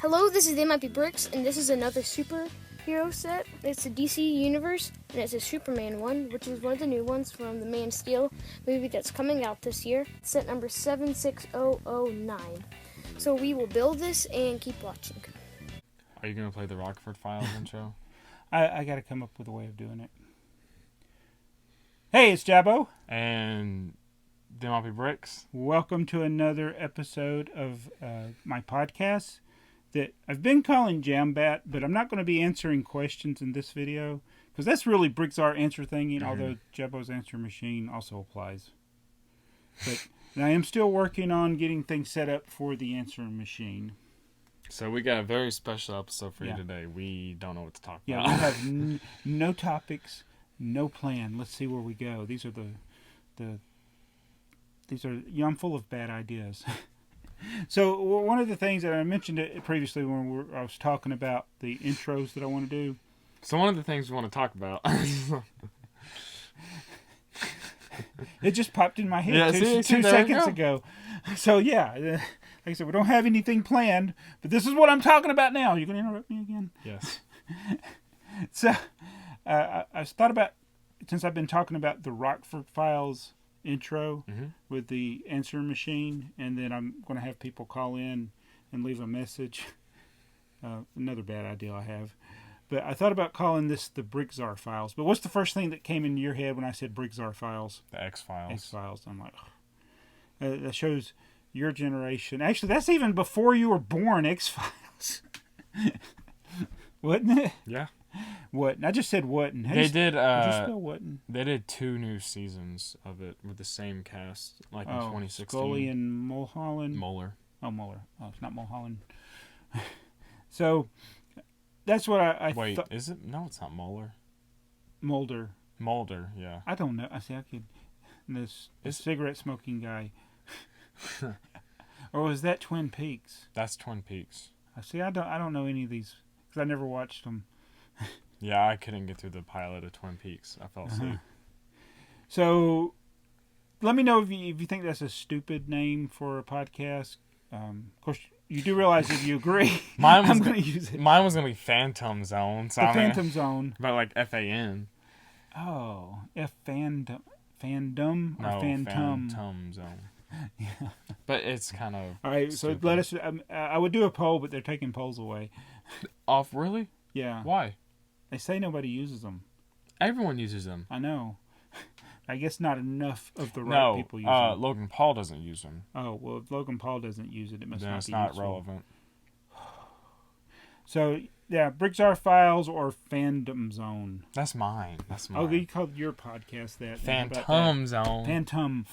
Hello, this is TheyMightBeBricks, and this is another superhero set. It's a DC Universe, and it's a Superman one, which is one of the new ones from the Man of Steel movie that's coming out this year. Set number 76009. So we will build this and keep watching. Are you going to play the Rockford Files intro? I got to come up with a way of doing it. Hey, it's Jabbo. And TheyMightBeBricks. Welcome to another episode of my podcast that I've been calling Jambat, but I'm not going to be answering questions in this video because that's really BrickTsar answer thingy, although Jabbo's answer machine also applies. But I am still working on getting things set up for the answer machine. So we got a very special episode for you today. We don't know what to talk about. Yeah, we have no topics, no plan. Let's see where we go. These are I'm full of bad ideas. So one of the things that I mentioned it previously when I was talking about the intros that I want to do. So one of the things we want to talk about. It just popped in my head two seconds ago. So yeah, like I said, we don't have anything planned, but this is what I'm talking about now. You're going to interrupt me again? Yes. So I thought about, since I've been talking about the Rockford Files intro with the answer machine, and then I'm going to have people call in and leave a message. Another bad idea I have. But I thought about calling this the BrickTsar Files. But what's the first thing that came into your head when I said BrickTsar Files? The X-Files. X-Files. I'm like, that shows your generation. Actually, that's even before you were born, X-Files. Wasn't it? Yeah. What? I just said Whatton. They did. Did you spell Whatton? They did 2 new seasons of it with the same cast, like in 2016. Scully and Mulholland. Muller. Oh, Muller. Oh, it's not Mulholland. So that's what I Wait, thought. is it? No, it's not Muller. Mulder. Mulder, yeah. I don't know. I could. This cigarette smoking guy. Or was that Twin Peaks? That's Twin Peaks. I don't know any of these because I never watched them. Yeah, I couldn't get through the pilot of Twin Peaks. I fell asleep. So, let me know if you think that's a stupid name for a podcast. Of course, you do realize if you agree, I'm going to use it. Mine was going to be Phantom Zone. So Phantom Zone. But like F-A-N. Oh, fandom or Phantom Zone. Yeah. But it's kind of all right. stupid. So let us. I would do a poll, but they're taking polls away. Off, really? Yeah. Why? They say nobody uses them. Everyone uses them. I know. I guess not enough of the right people use them. Logan Paul doesn't use them. Oh, well, if Logan Paul doesn't use it, it must Then not it's be not useful. relevant. So, yeah, BrickTsar Files or Fandom Zone. That's mine. Oh, you called your podcast that. Phantom Zone.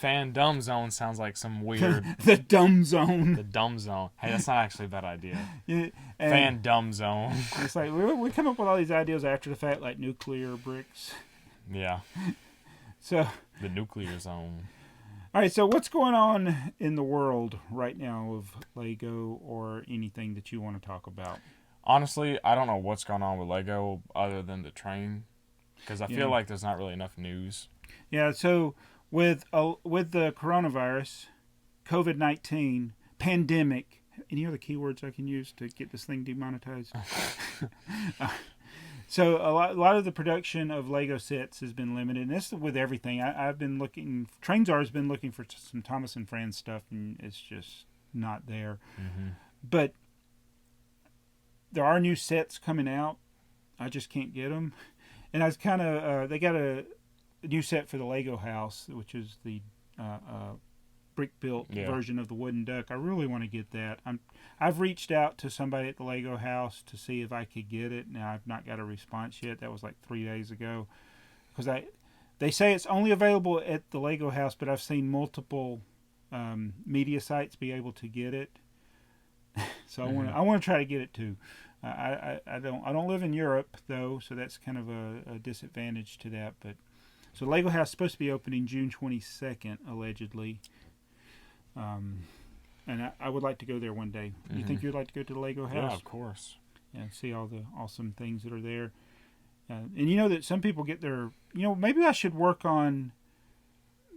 Fandom Zone sounds like some weird... The Dumb Zone. The Dumb Zone. Hey, that's not actually a bad idea. Yeah, Fandom Zone. It's like, we come up with all these ideas after the fact, like nuclear bricks. Yeah. So... The nuclear zone. All right, so what's going on in the world right now of Lego or anything that you want to talk about? Honestly, I don't know what's going on with Lego other than the train, because I feel like there's not really enough news. Yeah, so with the coronavirus, COVID-19, pandemic, any other keywords I can use to get this thing demonetized? So a lot of the production of Lego sets has been limited, and this is with everything. I've been looking. TrainZar's been looking for some Thomas and Friends stuff, and it's just not there. But there are new sets coming out. I just can't get them. And I was kind of they got a new set for the Lego house, which is the brick-built version of the wooden duck. I really want to get that. I've reached out to somebody at the Lego house to see if I could get it. Now, I've not got a response yet. That was like 3 days ago. Because they say it's only available at the Lego house, but I've seen multiple media sites be able to get it. So I want to try to get it too. I don't live in Europe though, so that's kind of a disadvantage to that. But so Lego house is supposed to be opening June 22nd, allegedly. And I would like to go there one day. You think you'd like to go to the Lego house? Yeah, of course. And see all the awesome things that are there. And you know that some people get their... maybe I should work on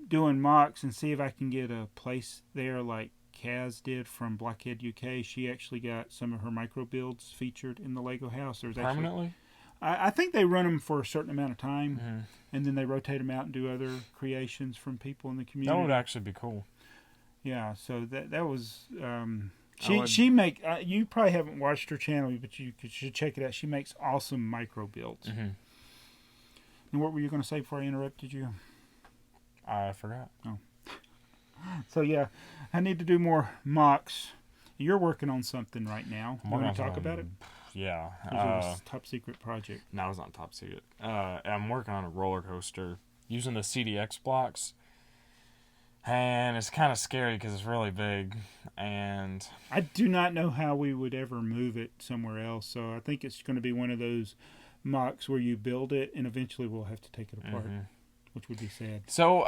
doing mocks and see if I can get a place there like Kaz did from Blockhead UK. She actually got some of her micro builds featured in the Lego house. There's Permanently? I think they run them for a certain amount of time, Mm-hmm. and then they rotate them out and do other creations from people in the community. That would actually be cool. Yeah, so that was would- she make you probably haven't watched her channel, but you should check it out. She makes awesome micro builds. Mm-hmm. And what were you going to say before I interrupted you? I forgot. So yeah, I need to do more mocks. You're working on something right now. You want to talk about it? Yeah. Or is it a top secret project? No, it's not top secret. I'm working on a roller coaster using the CDX blocks. And it's kind of scary because it's really big. And I do not know how we would ever move it somewhere else. So I think it's going to be one of those mocks where you build it and eventually we'll have to take it apart, which would be sad. So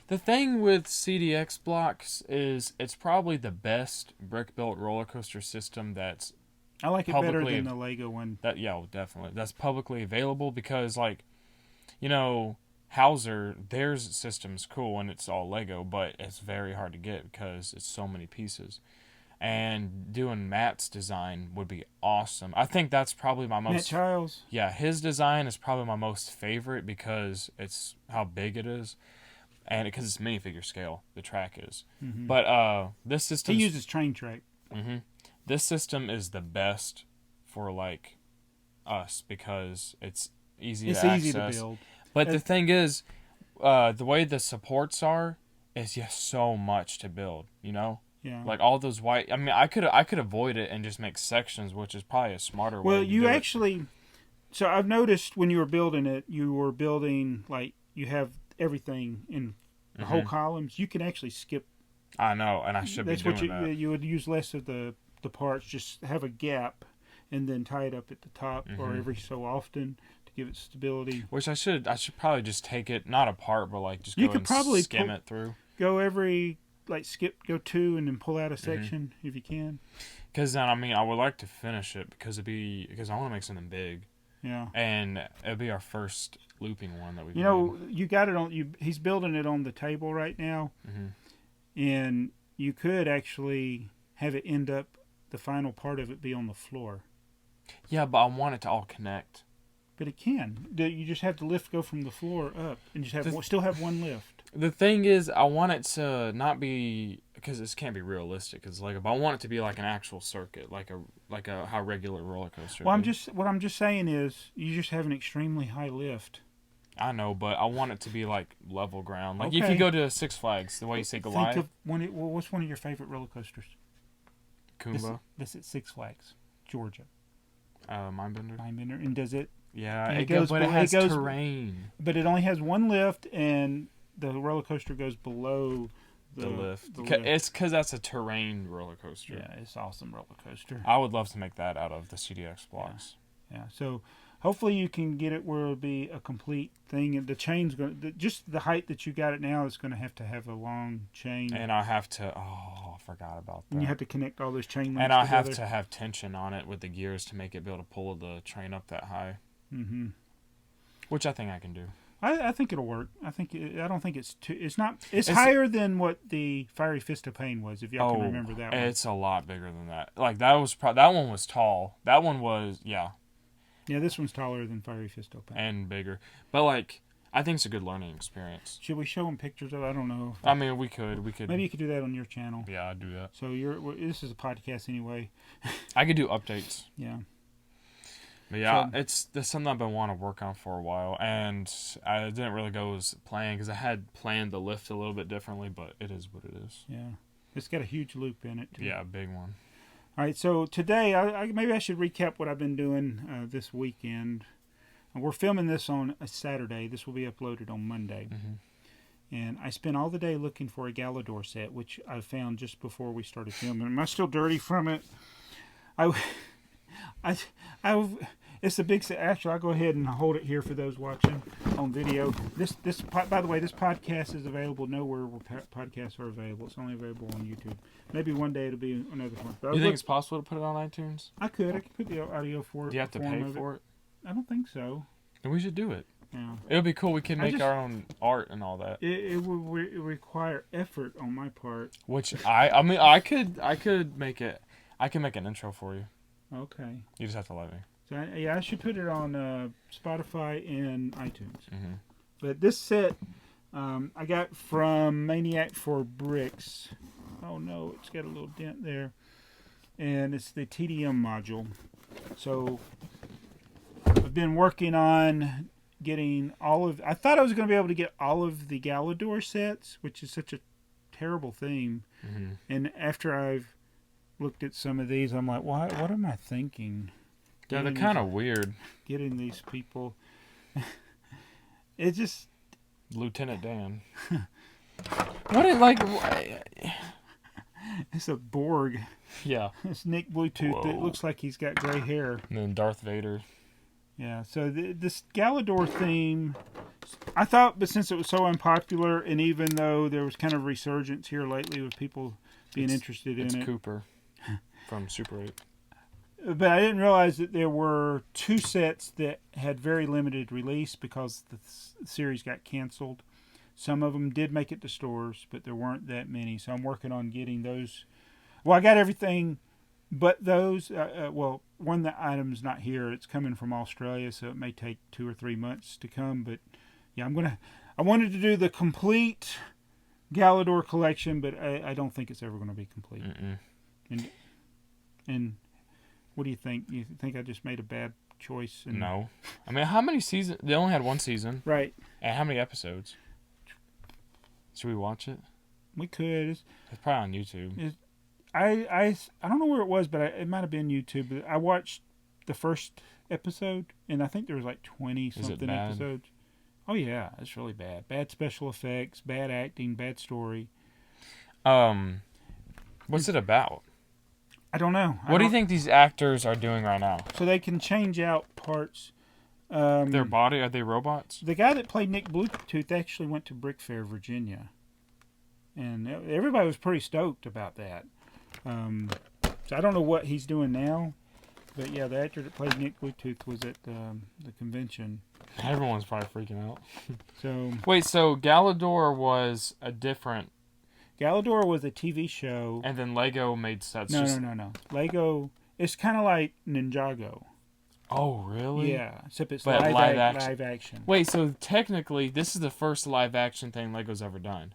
the thing with CDX blocks is it's probably the best brick-built roller coaster system that's I like it better publicly than the Lego one. definitely. That's publicly available because, like, you know, Hauser, their system's cool and it's all Lego, but it's very hard to get because it's so many pieces. And doing Matt's design would be awesome. I think that's probably my most... Matt Childs. Yeah, his design is probably my most favorite because it's how big it is. And because it's minifigure scale, the track is. Mm-hmm. But this system... He uses train track. Mm-hmm. This system is the best for, like, us because it's easy to access. It's easy to build. But the thing is, the way the supports are, is just so much to build, you know? Yeah. Like all those white... I mean, I could avoid it and just make sections, which is probably a smarter way to do it. Well, you actually... So I've noticed when you were building it, you were building, like, you have everything in the whole columns. You can actually skip... I know, and I should be doing that. You would use less of the parts, just have a gap, and then tie it up at the top or every so often to give it stability. Which I should probably just take it, not apart, but like just go and probably skim it through. Go every, like go 2 and then pull out a section if you can. Because then, I mean, I would like to finish it because I want to make something big. Yeah. And it'll be our first looping one that we. You know, you got it on. He's building it on the table right now, and you could actually have it end up. The final part of it be on the floor. Yeah, but I want it to all connect. But it can. You just have the lift go from the floor up, and just have still have one lift. The thing is, I want it to not be because this can't be realistic. Cause like, but I want it to be like an actual circuit, like a how regular roller coaster. Well, what I'm just saying is, you just have an extremely high lift. I know, but I want it to be like level ground. Like if you go to Six Flags, the way you say Goliath. Think of what's one of your favorite roller coasters? Kumba. This at Six Flags, Georgia. Mindbender. And does it? Yeah, it goes terrain. But it only has one lift, and the roller coaster goes below the lift. It's because that's a terrain roller coaster. Yeah, it's an awesome roller coaster. I would love to make that out of the CDX blocks. Yeah. So hopefully you can get it where it'll be a complete thing, and the chain's just the height that you got it now is going to have a long chain. And I have to. Oh, I forgot about that. And you have to connect all those chain links and I together. have to have tension on it with the gears to make it be able to pull the train up that high. Mm-hmm. Which I think I can do. I think it'll work. I don't think it's too. It's higher than what the Fiery Fist of Pain was. If y'all can remember that one. It's a lot bigger than that. Like that one was tall. That one was Yeah, this one's taller than Fiery Fist of Pain and bigger. But like, I think it's a good learning experience. Should we show them pictures of it? I don't know. I mean, we could. Maybe you could do that on your channel. Yeah, I'd do that. So this is a podcast anyway. I could do updates. Yeah. But yeah, it's something I've been wanting to work on for a while, and I didn't really go as planned because I had planned the lift a little bit differently, but it is what it is. Yeah, it's got a huge loop in it too. Yeah, a big one. All right, so today maybe I should recap what I've been doing this weekend. We're filming this on a Saturday. This will be uploaded on Monday. And I spent all the day looking for a Galidor set, which I found just before we started filming. Am I still dirty from it? It's a big set. Actually, I'll go ahead and hold it here for those watching on video. By the way, this podcast is available nowhere where podcasts are available. It's only available on YouTube. Maybe one day it'll be another one. You think it's possible to put it on iTunes? I could put the audio for it. Do you have to pay for it? I don't think so. Then we should do it. Yeah. It would be cool. We could make our own art and all that. It would require effort on my part. Which I mean, I could make it. I can make an intro for you. Okay. You just have to let me. So I should put it on Spotify and iTunes. Mm-hmm. But this set I got from Maniac for Bricks. Oh no, it's got a little dent there. And it's the TDM module. So I've been working on getting I thought I was going to be able to get all of the Galidor sets, which is such a terrible theme. Mm-hmm. And after I've looked at some of these, I'm like, what am I thinking? Yeah, they're kind of weird. Getting these people. It just... Lieutenant Dan. What is like... It's a Borg. Yeah. It's Nick Bluetooth. Whoa. It looks like he's got gray hair. And then Darth Vader. Yeah, so this Galidor theme, I thought, but since it was so unpopular, and even though there was kind of resurgence here lately with people being interested in it. It's Cooper from Super 8. But I didn't realize that there were 2 sets that had very limited release because the series got canceled. Some of them did make it to stores, but there weren't that many. So I'm working on getting those. Well, I got everything but those. Well, one the item's not here. It's coming from Australia, so it may take 2 or 3 months to come. But yeah, I wanted to do the complete Galidor collection, but I don't think it's ever going to be complete. And what do you think? You think I just made a bad choice? No. I mean, how many seasons? They only had 1 season. Right. And how many episodes? Should we watch it? We could. It's probably on YouTube. I don't know where it was, but it might have been YouTube. But I watched the first episode, and I think there was like 20-something episodes. Oh, yeah. It's really bad. Bad special effects, bad acting, bad story. What's it about? I don't know. What do you think these actors are doing right now? So they can change out parts. Their body? Are they robots? The guy that played Nick Bluetooth actually went to Brick Fair, Virginia. And everybody was pretty stoked about that. So I don't know what he's doing now. But yeah, the actor that played Nick Bluetooth was at the convention. Everyone's probably freaking out. So wait, so Galidor was a different... Galidor was a TV show. And then Lego made sets. No. Lego, it's kind of like Ninjago. Oh, really? Yeah, except it's but live action. Wait, so technically, this is the first live action thing Lego's ever done.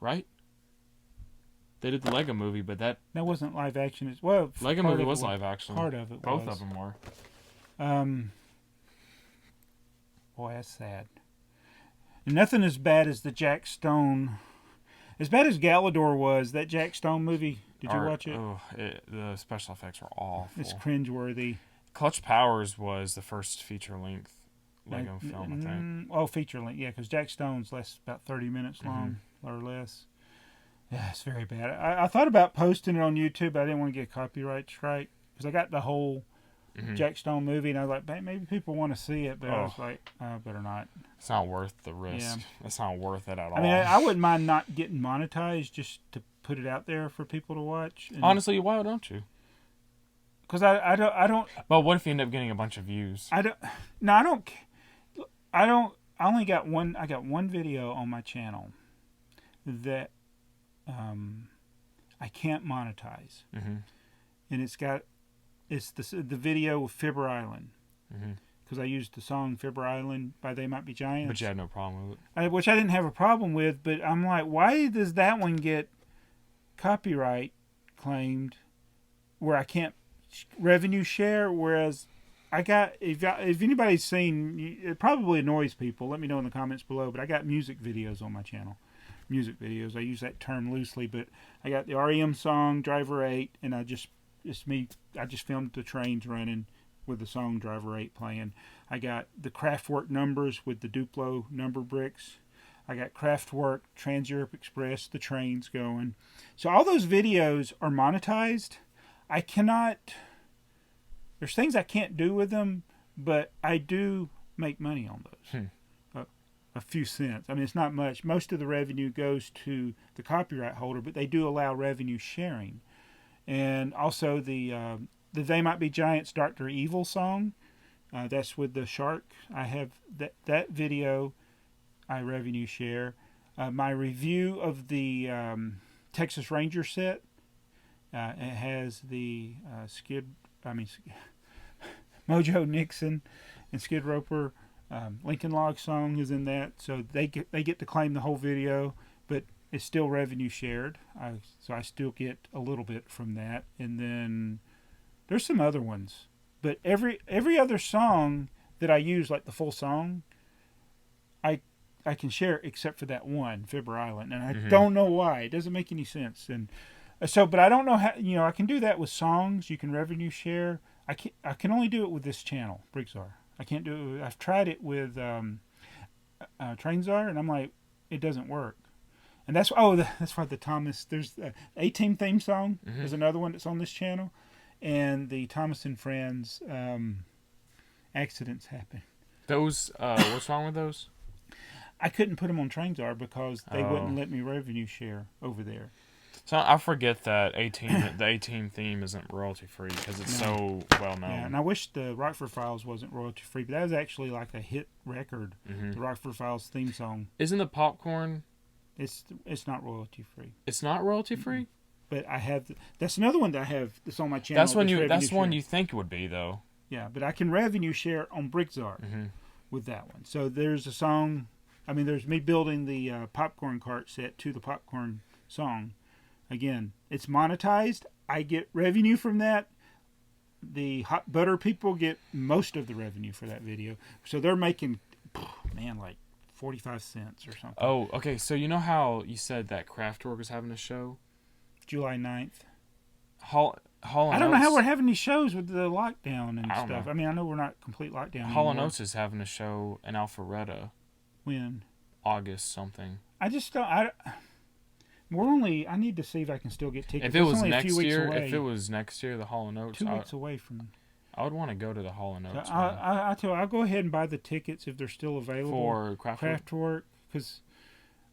Right? They did the Lego movie, but that wasn't live action. Well, Lego movie was live action. Part of it Both was. of them were. Boy, that's sad. And nothing as bad as the Jack Stone... As bad as Galidor was, that Jack Stone movie, did you watch it? Oh, the special effects were awful. It's cringeworthy. Clutch Powers was the first feature-length Lego film, I think. Oh, feature-length, yeah, because Jack Stone's about 30 minutes long or less. Yeah, it's very bad. I thought about posting it on YouTube, but I didn't want to get a copyright strike because I got the whole Jack Stone movie, and I was like, maybe people want to see it, but I was like, better not. It's not worth the risk. Yeah. It's not worth it at all. I mean, I wouldn't mind not getting monetized just to put it out there for people to watch. And honestly, why don't you? Because I don't. But what if you end up getting a bunch of views? I don't. No, I don't. I only got one. I got one video on my channel that I can't monetize, and it's the video of Fibber Island. Because I used the song Fibber Island by They Might Be Giants. But you had no problem with it. Which I didn't have a problem with, but I'm like, why does that one get copyright claimed where I can't revenue share, whereas I got, if anybody's seen, it probably annoys people, let me know in the comments below, but I got music videos on my channel. Music videos, I use that term loosely, but I got the REM song, Driver 8, and I just filmed the trains running with the song Driver 8 playing. I got the Kraftwerk numbers with the Duplo number bricks. I got Kraftwerk, Trans-Europe Express, the trains going. So all those videos are monetized. I cannot... There's things I can't do with them, but I do make money on those. A few cents. I mean, it's not much. Most of the revenue goes to the copyright holder, but they do allow revenue sharing. And also the They Might Be Giants Dr. Evil song That's with the shark. I have that video. I revenue share. My review of the Texas Ranger set. It has the Mojo Nixon and Skid Roper. Lincoln Log song is in that, so they get to claim the whole video, but it's still revenue shared. So I still get a little bit from that, and then there's some other ones. But every other song that I use, like the full song, I can share except for that one, Fibber Island, and I don't know why. It doesn't make any sense. And so, but I don't know how. I can do that with songs. You can revenue share. I can only do it with this channel, BrickTsar. I can't do it. I've tried it with TrainTsar, and I'm like, it doesn't work. And that's why the Thomas. There's the A-Team theme song. There's another one that's on this channel, and the Thomas and Friends accidents happen. Those what's wrong with those? I couldn't put them on TrainTsar because they wouldn't let me revenue share over there. So I forget that the A-Team theme isn't royalty free because it's so well known. Yeah, and I wish the Rockford Files wasn't royalty free, but that was actually like a hit record. The Rockford Files theme song. Isn't the popcorn? It's not royalty free. It's not royalty free. But I have that's another one that I have that's on my channel. That's one you think it would be though. Yeah, but I can revenue share on BrickTsar with that one. So there's a song. I mean, there's me building the popcorn cart set to the popcorn song. Again, it's monetized. I get revenue from that. The hot butter people get most of the revenue for that video. So they're making, like 45 cents or something. Oh, okay. So you know how you said that Kraftwerk is having a show? July 9th. Hall I don't know how we're having these shows with the lockdown and stuff. Know. I mean, I know we're not complete lockdown Hall anymore. & Oates is having a show in Alpharetta. When? August something. I just don't. I need to see if I can still get tickets. If it was only next a few weeks year, away. if it was next year, the Hall & Oates. 2 weeks away from. I would want to go to the Hall & Oates. I tell you, I'll go ahead and buy the tickets if they're still available for Kraftwerk. Because,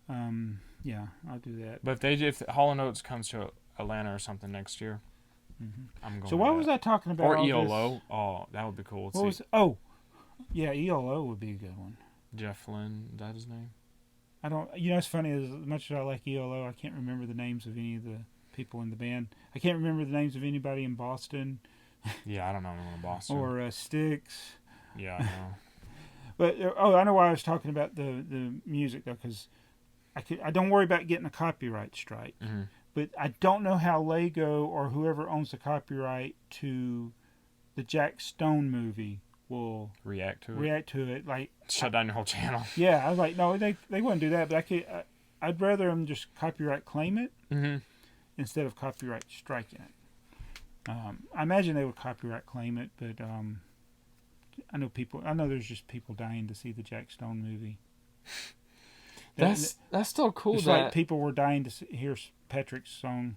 yeah, I'll do that. But if Hall & Oates comes to Atlanta or something next year, I'm going. So what was I talking about? Or ELO? Oh, that would be cool. Yeah, ELO would be a good one. Jeff Lynne, is that his name? I don't. It's funny. As much as I like ELO, I can't remember the names of any of the people in the band. I can't remember the names of anybody in Boston. Yeah, I don't know anyone in Boston. Or Styx. Yeah, I know. But I know why I was talking about the music though, because I don't worry about getting a copyright strike. But I don't know how Lego or whoever owns the copyright to the Jack Stone movie will react to it. Like shut down your whole channel. Yeah, I was like, no, they wouldn't do that. But I'd rather them just copyright claim it instead of copyright striking it. I imagine they would copyright claim it, but I know there's just people dying to see the Jack Stone movie. That's still cool. Just like people were dying to hear Patrick's song,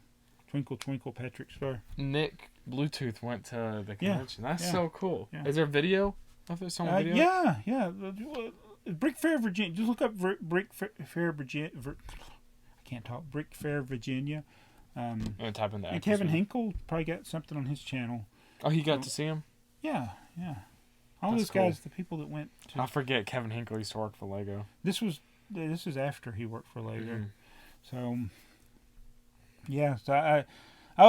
"Twinkle Twinkle Patrick Star." Nick Bluetooth went to the convention. That's so cool. Yeah. Is there video of it? Some video? Yeah. Brick Fair, Virginia. Just look up Brick Fair, Virginia. I can't talk. Brick Fair, Virginia. And type in that. And Kevin Hinkle probably got something on his channel. Oh, he got to see him? Yeah. All those guys, the people that went to... I forget Kevin Hinkle used to work for Lego. This is after he worked for Lego. So, yeah. So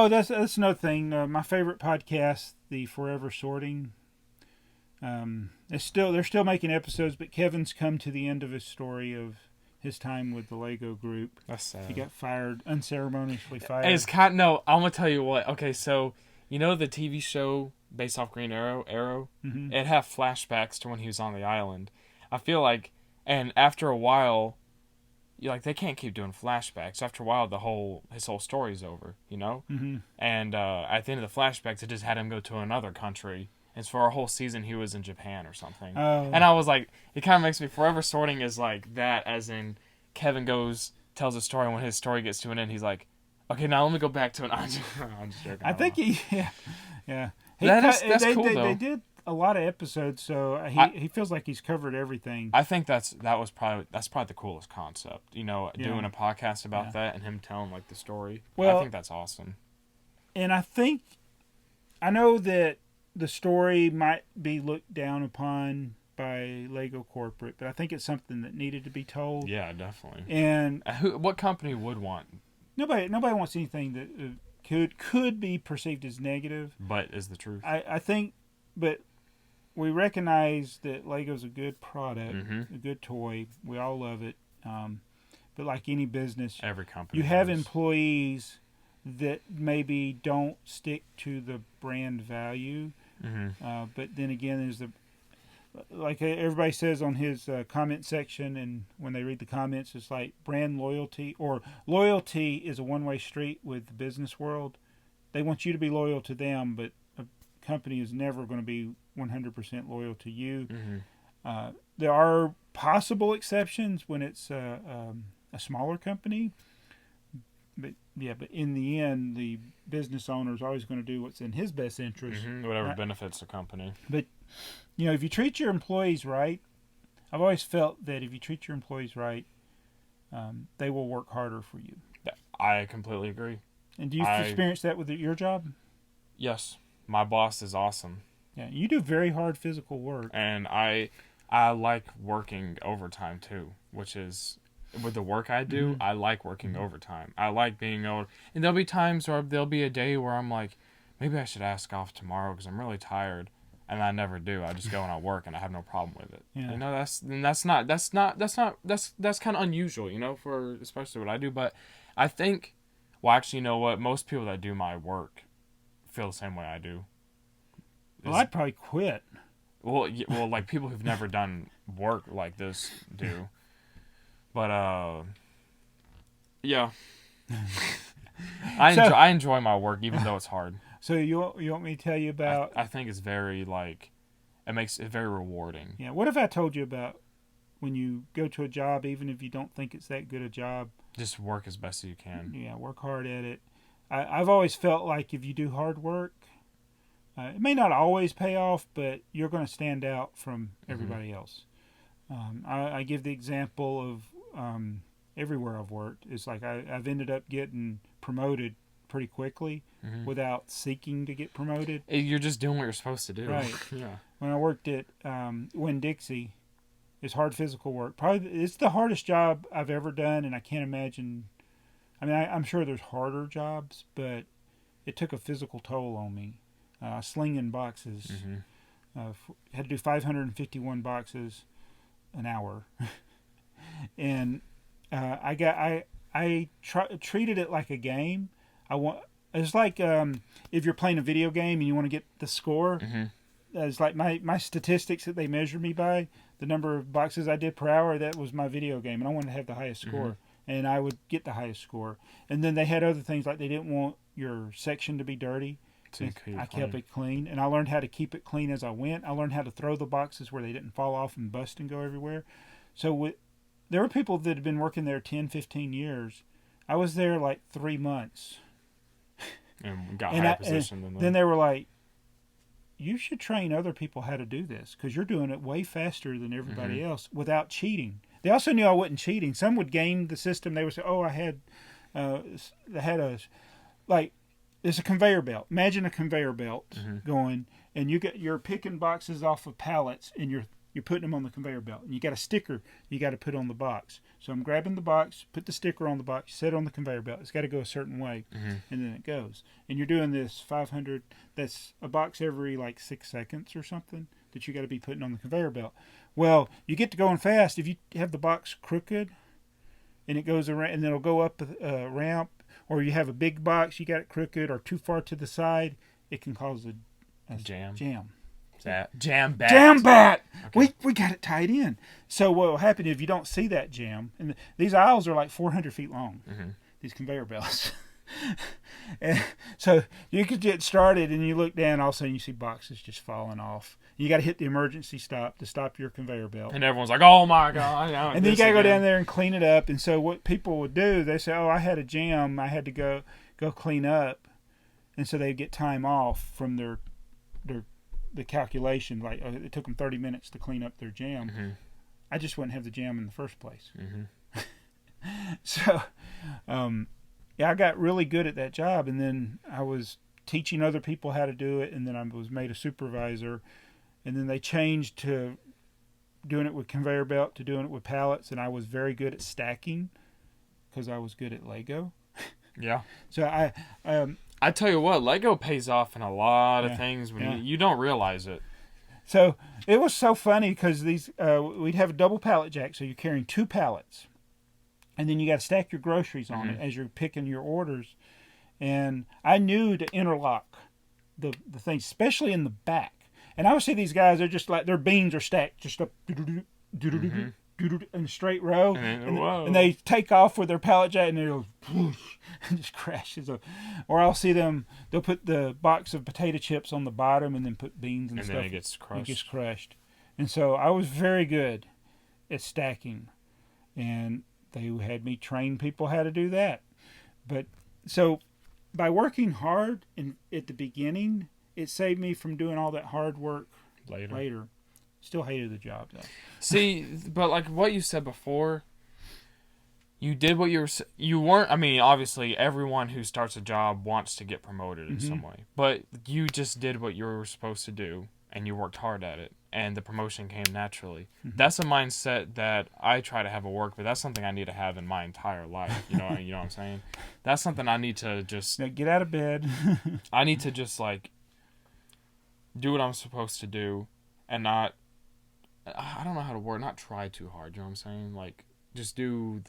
that's another thing. My favorite podcast, the Forever Sorting. They're still making episodes, but Kevin's come to the end of his story of his time with the Lego group. That's sad. He got fired, unceremoniously fired. I'm gonna tell you what. Okay, so you know the TV show based off Green Arrow? It had flashbacks to when he was on the island. I feel like, and after a while, they can't keep doing flashbacks. After a while, his whole story's over, you know? And at the end of the flashbacks, it just had him go to another country. And for a whole season, he was in Japan or something. And I was like, it kind of makes me Forever Sorting is like that, as in Kevin tells a story, and when his story gets to an end, he's like, okay, now let me go back to an... I'm just joking. I think yeah. That's cool, though. They did a lot of episodes, so he feels like he's covered everything. I think that's probably the coolest concept. Doing a podcast about that and him telling the story. Well, I think that's awesome. And I know that the story might be looked down upon by Lego corporate, but I think it's something that needed to be told. Yeah, definitely. And what company would want? Nobody wants anything that could be perceived as negative, but is the truth. I think, but we recognize that Lego's a good product, Mm-hmm. a good toy. We all love it. But like any business, every company, you have does. employees that maybe don't stick to the brand value. Mm-hmm. But then again, there's like everybody says on his comment section, and when they read the comments, it's like brand loyalty, or loyalty is a one-way street with the business world. They want you to be loyal to them, but a company is never going to be 100% loyal to you. Mm-hmm. There are possible exceptions when it's a smaller company, but in the end, the business owner is always going to do what's in his best interest, whatever benefits the company. But if you treat your employees right, I've always felt that if you treat your employees right, they will work harder for you. I completely agree. And do you experience that with your job? Yes, my boss is awesome. Yeah, you do very hard physical work, and I like working overtime too, which is with the work I do. I like working overtime. I like being able, and there'll be times where there'll be a day where I'm like, maybe I should ask off tomorrow because I'm really tired. And I never do. I just go and I work, and I have no problem with it. Yeah. That's kind of unusual, for especially what I do. But I think, well, actually, you know what? Most people that do my work feel the same way I do. Well, I'd probably quit. Well, like people who've never done work like this do. But yeah, I enjoy my work even though it's hard. So you want me to tell you about? I think it's very it makes it very rewarding. Yeah. What if I told you about when you go to a job, even if you don't think it's that good a job? Just work as best as you can. Yeah, work hard at it. I've always felt like if you do hard work, it may not always pay off, but you're going to stand out from everybody else. I give the example of everywhere I've worked. It's like I've ended up getting promoted pretty quickly without seeking to get promoted. You're just doing what you're supposed to do. Right. Yeah. When I worked at Winn-Dixie, it's hard physical work. Probably it's the hardest job I've ever done, and I can't imagine. I mean, I'm sure there's harder jobs, but it took a physical toll on me. Slinging boxes. Had to do 551 boxes an hour, and I treated it like a game. It's like if you're playing a video game and you want to get the score. It's like my statistics that they measure me by, the number of boxes I did per hour. That was my video game, and I wanted to have the highest score, and I would get the highest score. And then they had other things like they didn't want your section to be dirty. I kept it clean, and I learned how to keep it clean as I went. I learned how to throw the boxes where they didn't fall off and bust and go everywhere. So there were people that had been working there 10, 15 years. I was there like 3 months. And got higher position than them. Then they were like, you should train other people how to do this because you're doing it way faster than everybody else without cheating. They also knew I wasn't cheating. Some would game the system. They would say, oh, it's a conveyor belt. Imagine a conveyor belt going, and you're picking boxes off of pallets, and you're putting them on the conveyor belt, and you got a sticker you got to put on the box. So I'm grabbing the box, put the sticker on the box, set it on the conveyor belt. It's got to go a certain way, and then it goes. And you're doing this 500. That's a box every like 6 seconds or something that you got to be putting on the conveyor belt. Well, you get to going fast if you have the box crooked, and it goes around, and it'll go up a ramp. Or you have a big box, you got it crooked or too far to the side, it can cause a jam. Jam bat. Jam bat. Okay. We got it tied in. So what will happen if you don't see that jam? And these aisles are like 400 feet long. These conveyor belts. And so you could get started, and you look down, all of a sudden you see boxes just falling off. You got to hit the emergency stop to stop your conveyor belt. And everyone's like, oh my God. And then you got to go down there and clean it up. And so what people would do, they say, oh, I had a jam. I had to go clean up. And so they'd get time off from the calculation. Like it took them 30 minutes to clean up their jam. I just wouldn't have the jam in the first place. So, I got really good at that job. And then I was teaching other people how to do it, and then I was made a supervisor, and then they changed to doing it with conveyor belt to doing it with pallets, and I was very good at stacking because I was good at Lego. Yeah. So I tell you what, Lego pays off in a lot of Yeah, things when yeah. you don't realize it. So it was so funny because these we'd have a double pallet jack, so you're carrying 2 pallets, and then you got to stack your groceries on it as you're picking your orders. And I knew to interlock the things, especially in the back. And I would see these guys; they're just like their beans are stacked just up in a straight row, and they take off with their pallet jack, and they go whoosh, and just crashes. Or I'll see them; they'll put the box of potato chips on the bottom, and then put beans and stuff. And then it gets crushed. It gets crushed. And so I was very good at stacking, and they had me train people how to do that. But so by working hard at the beginning, it saved me from doing all that hard work later. Still hated the job though. See, but like what you said before, you did what you weren't. I mean, obviously, everyone who starts a job wants to get promoted in some way, but you just did what you were supposed to do, and you worked hard at it, and the promotion came naturally. That's a mindset that I try to have at work, but that's something I need to have in my entire life. You know what I'm saying? That's something I need to just Now get out of bed. I need to just like do what I'm supposed to do, and not. I don't know how to word. Not try too hard. You know what I'm saying? Like just do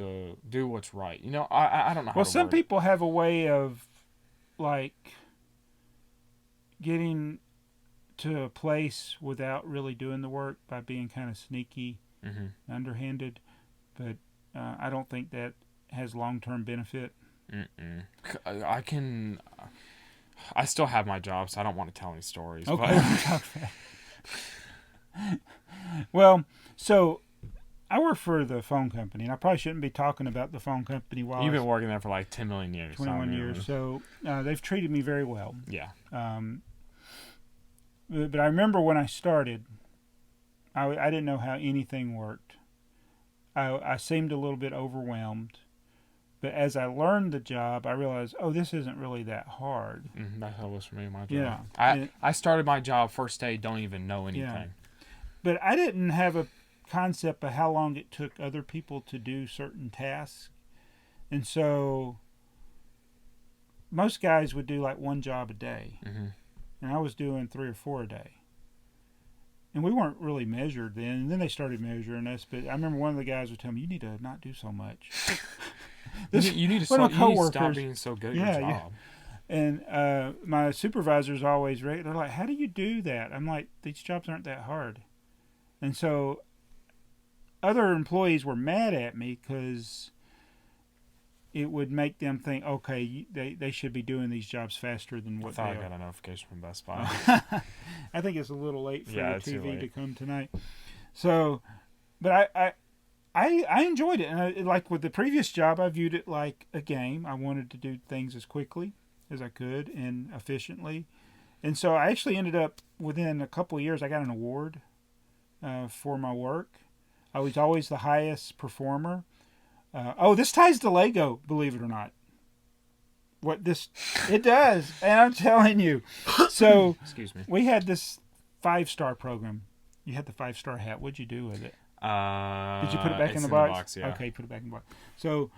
what's right. You know, I don't know. Well, some people have a way of like getting to a place without really doing the work by being kind of sneaky, underhanded. But I don't think that has long-term benefit. I still have my job, so I don't want to tell any stories. Okay. Well, so I work for the phone company, and I probably shouldn't be talking about the phone company while you've been working there for like 10 million years. 21 years. So they've treated me very well. Yeah. But I remember when I started, I didn't know how anything worked. I seemed a little bit overwhelmed. But as I learned the job, I realized, this isn't really that hard. That's how it was for me, my job. Yeah. I started my job first day, don't even know anything. Yeah. But I didn't have a concept of how long it took other people to do certain tasks. And so most guys would do like 1 job a day. And I was doing 3 or 4 a day. And we weren't really measured then. And then they started measuring us. But I remember one of the guys would tell me, you need to not do so much. You need to stop being so good at your job. And my supervisors always, they're like, how do you do that? I'm like, these jobs aren't that hard. And so other employees were mad at me because it would make them think, okay, they should be doing these jobs faster than what they are. I got a notification from Best Buy. I think it's a little late for the TV to come tonight. So, but I enjoyed it. And like with the previous job, I viewed it like a game. I wanted to do things as quickly as I could and efficiently. And so I actually ended up, within a couple of years, I got an award for my work. I was always the highest performer. This ties to Lego, believe it or not. It does, and I'm telling you. So, excuse me. We had this 5-star program. You had the 5-star hat. What'd you do with it? Did you put it back in the box? Yeah. Okay, put it back in the box. So,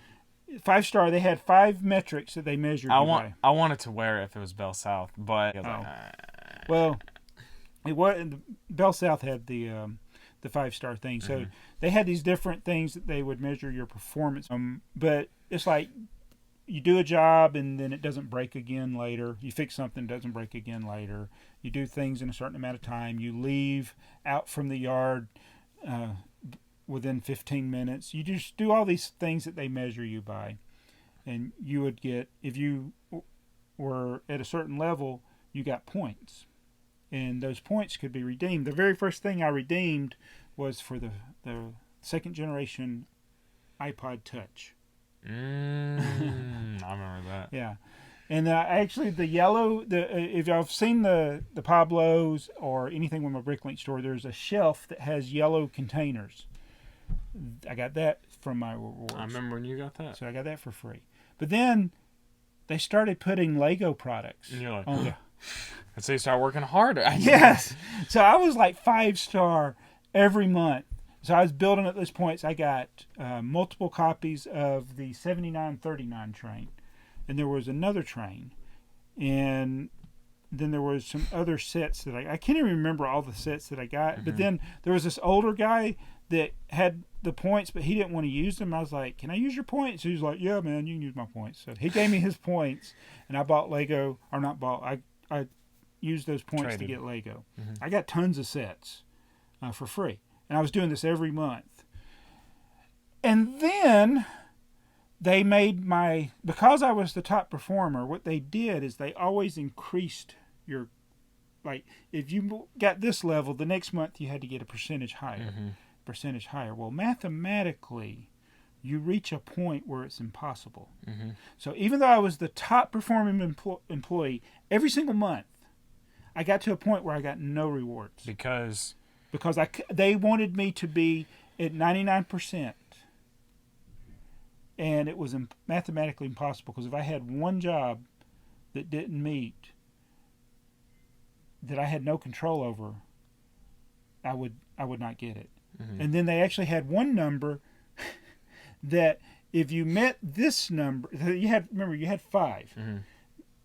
5-star, they had 5 metrics that they measured. I wanted to wear it if it was Bell South, but well, it was Bell South had the 5-star thing. So they had these different things that they would measure your performance. But it's like you do a job and then it doesn't break again later. You fix something, it doesn't break again later. You do things in a certain amount of time. You leave out from the yard within 15 minutes. You just do all these things that they measure you by. And you would get, if you were at a certain level, you got points. And those points could be redeemed. The very first thing I redeemed was for the second generation iPod Touch. I remember that. Yeah. And actually the yellow, if I've seen the Pablos or anything with my Bricklink store, there's a shelf that has yellow containers. I got that from my rewards. I remember when you got that. So I got that for free. But then they started putting Lego products. And you're like, on the, and so you start working harder. yes. So I was like 5-star every month. So I was building at those points. I got multiple copies of the 7939 train. And there was another train. And then there was some other sets that I can't even remember all the sets that I got. Mm-hmm. But then there was this older guy that had the points, but he didn't want to use them. I was like, can I use your points? He was like, yeah, man, you can use my points. So he gave me his points, and I bought Lego, or not bought, I used those points to get Lego. Mm-hmm. I got tons of sets for free. And I was doing this every month. And then they made because I was the top performer, what they did is they always increased your, like, if you got this level, the next month you had to get a percentage higher. Mm-hmm. Well, mathematically, you reach a point where it's impossible. Mm-hmm. So even though I was the top performing employee every single month, I got to a point where I got no rewards. Because they wanted me to be at 99%. And it was mathematically impossible, because if I had one job that didn't meet, that I had no control over, I would not get it. Mm-hmm. And then they actually had one number that if you met this number, you had 5. Mm-hmm.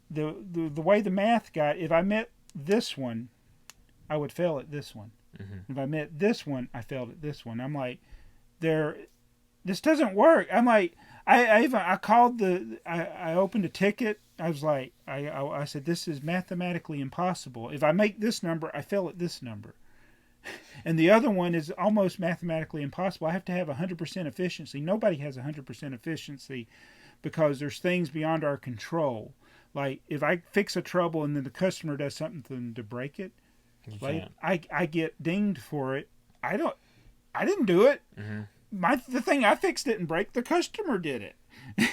The way the math got, if I met this one, I would fail at this one. Mm-hmm. If I met this one, I failed at this one. I'm like, this doesn't work. I'm like, I called I opened a ticket. I was like, I said, this is mathematically impossible. If I make this number, I fail at this number. And the other one is almost mathematically impossible. I have to have 100% efficiency. Nobody has 100% efficiency, because there's things beyond our control. Like if I fix a trouble and then the customer does something to break it, I get dinged for it. I didn't do it. Mm-hmm. The thing I fixed didn't break. The customer did it.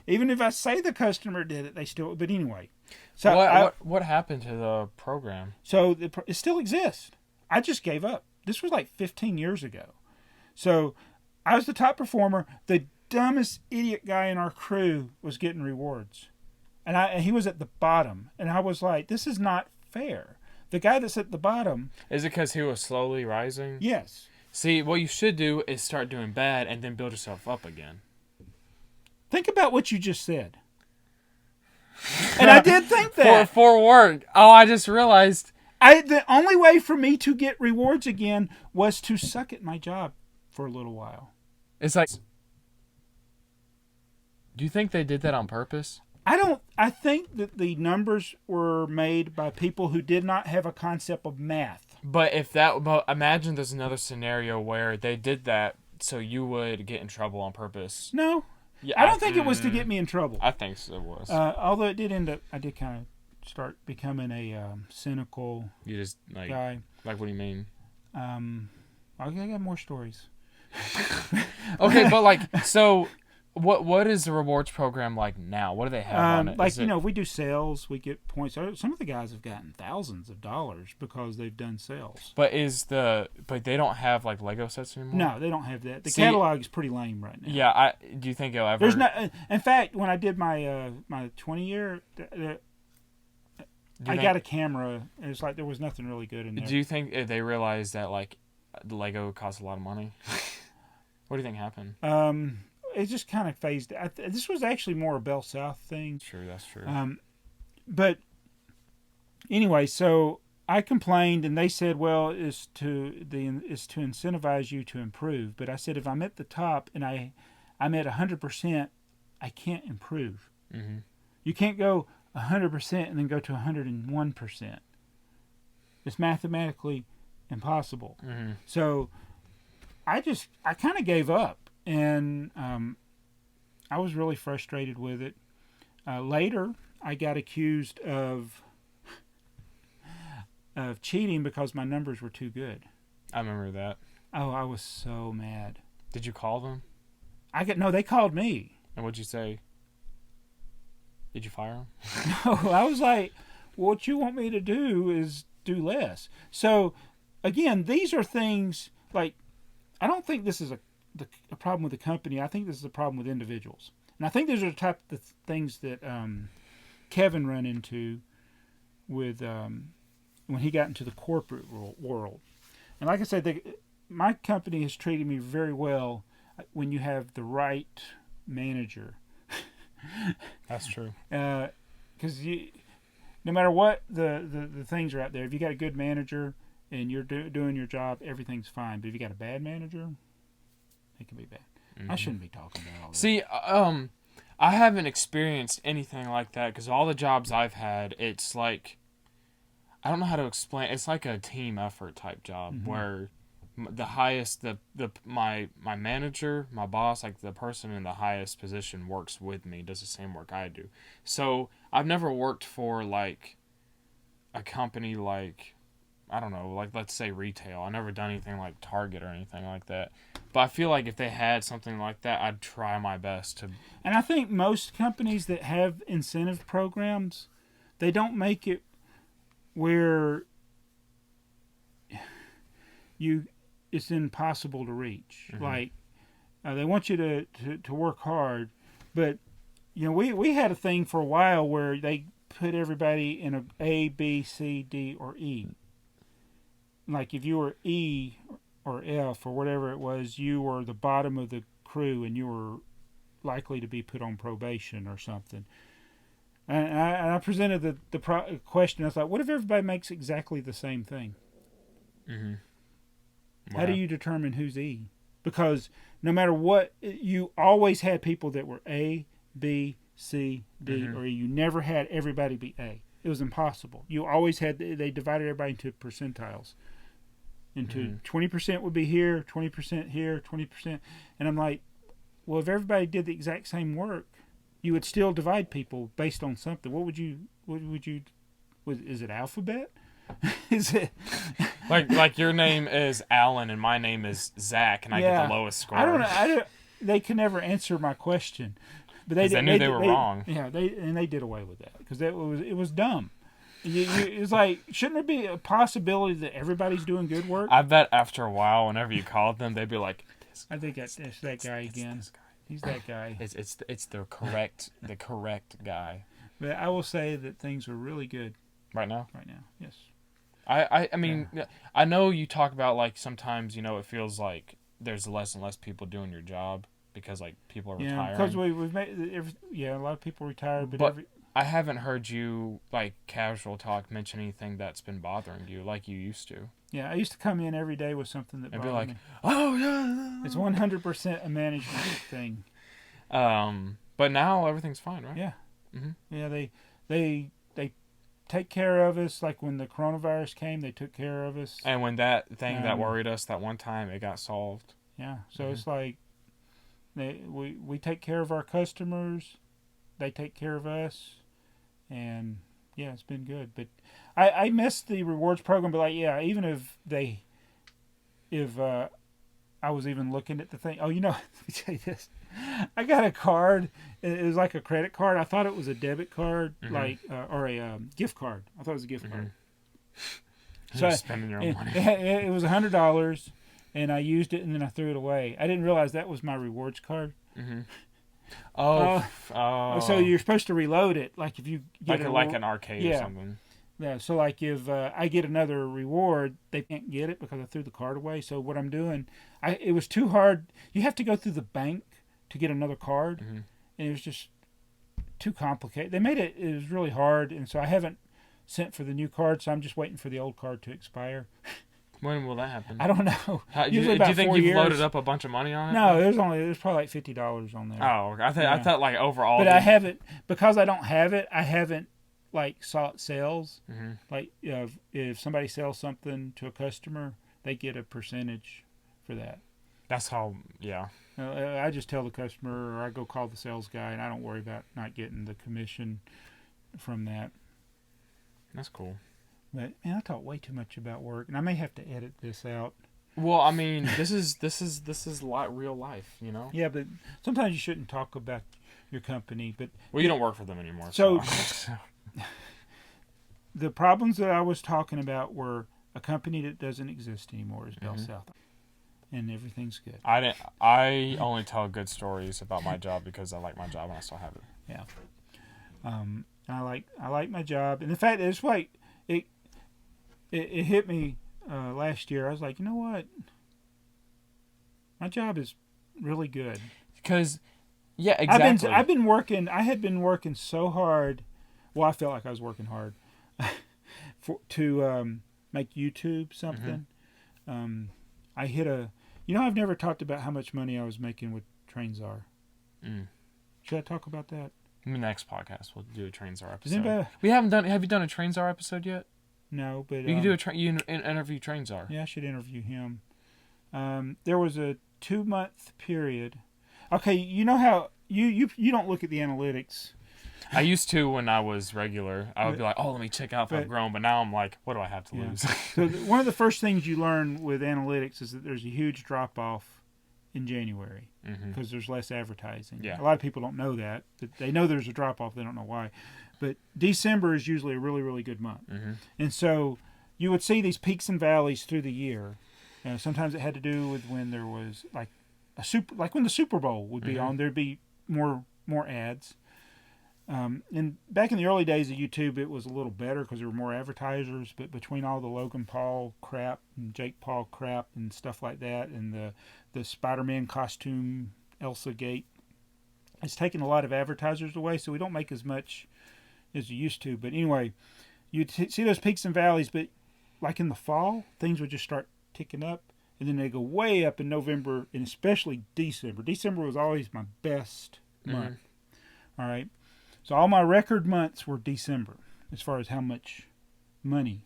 Even if I say the customer did it, they still. But anyway, so what happened to the program? So it still exists. I just gave up. This was like 15 years ago. So I was the top performer. The dumbest idiot guy in our crew was getting rewards, and he was at the bottom. And I was like, this is not fair. The guy that's at the bottom. Is it because he was slowly rising? Yes. See, what you should do is start doing bad and then build yourself up again. Think about what you just said. And I did think that. For work. Oh, I just realized. The only way for me to get rewards again was to suck at my job for a little while. It's like, do you think they did that on purpose? I think that the numbers were made by people who did not have a concept of math. But imagine there's another scenario where they did that so you would get in trouble on purpose. No. Yeah, I don't think it was to get me in trouble. I think so, it was. Although it did end up, I did kind of start becoming a cynical guy. Like, what do you mean? I got more stories. Okay, but like, so what is the rewards program like now? What do they have on it? Like, if we do sales, we get points. Some of the guys have gotten thousands of dollars because they've done sales. But they don't have like Lego sets anymore? No, they don't have that. The catalog is pretty lame right now. Yeah, do you think it'll ever? There's not. In fact, when I did my 20-year, I got a camera. And it's like there was nothing really good in there. Do you think they realized that like the Lego costs a lot of money? What do you think happened? It just kind of phased. This was actually more a Bell South thing. Sure, that's true. But anyway, so I complained, and they said, "Well, it's to incentivize you to improve." But I said, if I'm at the top and I'm at 100%, I can't improve. Mm-hmm. You can't go 100% and then go to 101%. It's mathematically impossible. Mm-hmm. So I kind of gave up. And I was really frustrated with it. Later, I got accused of cheating because my numbers were too good. I remember that. Oh, I was so mad. Did you call them? No, they called me. And what'd you say? Did you fire them? No, I was like, what you want me to do is do less. So, again, these are things like, I don't think this is a problem with the company. I think this is a problem with individuals. And I think those are the type of things that Kevin ran into with when he got into the corporate world. And like I said, my company has treated me very well when you have the right manager. That's true. Because no matter what the things are out there, if you got a good manager and you're doing your job, everything's fine. But if you got a bad manager, it can be bad. I shouldn't be talking about all this. See, I haven't experienced anything like that because all the jobs I've had, it's like, I don't know how to explain. It's like a team effort type job where the highest, my manager, my boss, like the person in the highest position works with me, does the same work I do. So I've never worked for like a company like, I don't know, like let's say retail. I've never done anything like Target or anything like that. But I feel like if they had something like that, I'd try my best to. And I think most companies that have incentive programs, they don't make it where it's impossible to reach. Like they want you to work hard, but we had a thing for a while where they put everybody in A, B, C, D, or E. Like if you were E or F or whatever it was, you were the bottom of the crew and you were likely to be put on probation or something. And I presented the question. I thought, what if everybody makes exactly the same thing? Wow. How do you determine who's E? Because no matter what, you always had people that were A, B, C, D, or E. You never had everybody be A. It was impossible. You always had, they divided everybody into percentiles. Into 20% would be here, 20% here, 20%. And I'm like, well, if everybody did the exact same work, you would still divide people based on something. What would you is it alphabet? Is it like your name is Alan and my name is Zach and I get the lowest score? I don't. They can never answer my question, but they knew they were wrong. Yeah, they did away with that because it was dumb. It's like, shouldn't there be a possibility that everybody's doing good work? I bet after a while, whenever you called them, they'd be like, I think it's that guy again. This guy. He's that guy. It's the correct guy. But I will say that things are really good right now. Yes. I mean, I know you talk about like sometimes it feels like there's less and less people doing your job because like people are retiring. Because we've made a lot of people retired, but I haven't heard you like casual talk mention anything that's been bothering you like you used to. Yeah, I used to come in every day with something that bothered be like, me. oh yeah, it's 100% a management thing. But now everything's fine, right? Yeah. Mm-hmm. Yeah, they take care of us. Like when the coronavirus came, they took care of us. And when that thing that worried us that one time, it got solved. Yeah, so it's like we take care of our customers, they take care of us, and yeah, it's been good. But I missed the rewards program. But like, yeah, even if I was even looking at the thing. Oh, let me tell you this. I got a card. It was like a credit card. I thought it was a debit card, or a gift card. I thought it was a gift card. So spending your own money. It was $100, and I used it, and then I threw it away. I didn't realize that was my rewards card. So you're supposed to reload it, like if you get like an arcade or something. Yeah. So like if I get another reward, they can't get it because I threw the card away. So what I'm doing, it was too hard. You have to go through the bank to get another card, and it was just too complicated. They made it. It was really hard, and so I haven't sent for the new card. So I'm just waiting for the old card to expire. When will that happen? I don't know. Do you think you've loaded up a bunch of money on it? No, there's probably like $50 on there. Oh, I thought like overall. But I haven't, because I don't have it. I haven't like sought sales. Like if somebody sells something to a customer, they get a percentage for that. That's how. Yeah. I just tell the customer, or I go call the sales guy, and I don't worry about not getting the commission from that. That's cool. But man, I talk way too much about work, and I may have to edit this out. Well, I mean, this is real life, Yeah, but sometimes you shouldn't talk about your company. But you don't work for them anymore. So the problems that I was talking about were a company that doesn't exist anymore is Bell South, and everything's good. I only tell good stories about my job because I like my job and I still have it. Yeah. I like my job, and in fact, it's like it hit me last year. I was like, you know what? My job is really good. Because, yeah, exactly. I've been working. I had been working so hard. Well, I felt like I was working hard to make YouTube something. I hit a. You know, I've never talked about how much money I was making with TrainZar. Should I talk about that? In the next podcast, we'll do a TrainZar Does episode. anybody, We haven't done. Have you done a TrainZar episode yet? no, but You can do you interview TrainZar. yeah, I should interview him. There was a 2-month period. Okay, you know how you don't look at the analytics. I used to when I was regular. I would be like, oh, let me check out if I've grown. But now I'm like, what do I have to lose? So one of the first things you learn with analytics is that there's a huge drop off in January because there's less advertising. Yeah. A lot of people don't know that, but they know there's a drop off. They don't know why. But December is usually a really, really good month. And so you would see these peaks and valleys through the year. Sometimes it had to do with when there was like when the Super Bowl would be on, there'd be more ads. And back in the early days of YouTube, it was a little better because there were more advertisers. But between all the Logan Paul crap and Jake Paul crap and stuff like that, and the Spider-Man costume Elsa Gate, it's taken a lot of advertisers away. So we don't make as much as you used to. But anyway, you see those peaks and valleys. But like in the fall, things would just start ticking up, and then they go way up in November and especially December. December was always my best month. All right. So all my record months were December as far as how much money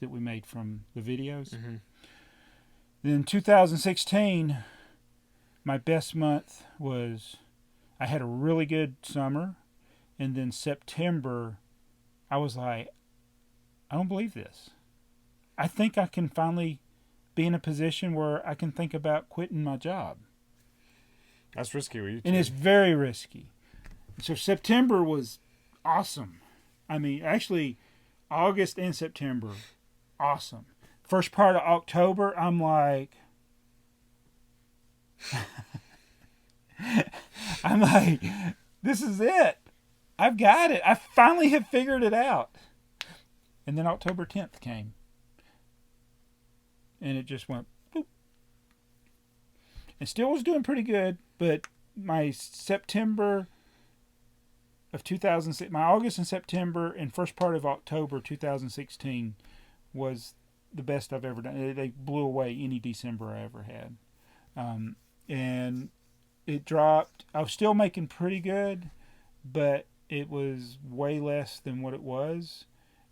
that we made from the videos. Then 2016, my best month was, I had a really good summer. And then September, I was like, I don't believe this. I think I can finally be in a position where I can think about quitting my job. That's risky with YouTube. And it's very risky. So September was awesome. I mean, actually, August and September, awesome. First part of October, I'm like, this is it. I've got it. I finally have figured it out. And then October 10th came. And it just went boop. It still was doing pretty good, but my September of 2006, my August and September and first part of October 2016 was the best I've ever done. They blew away any December I ever had. And it dropped. I was still making pretty good, but it was way less than what it was.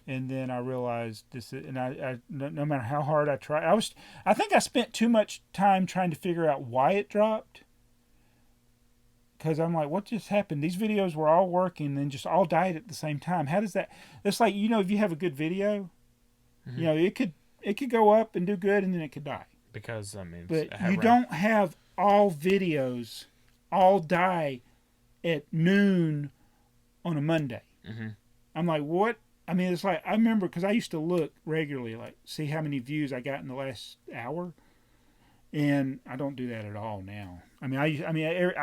And then I realized this, and I no matter how hard I tried, I think I spent too much time trying to figure out why it dropped. Because I'm like, what just happened? These videos were all working and just all died at the same time. How does that? It's like, you know, if you have a good video, you know, it could go up and do good, and then it could die. Because I mean, but you don't have all videos all die at noon on a Monday. I'm like, what? I mean, it's like, I remember because I used to look regularly, like see how many views I got in the last hour. And I don't do that at all now. I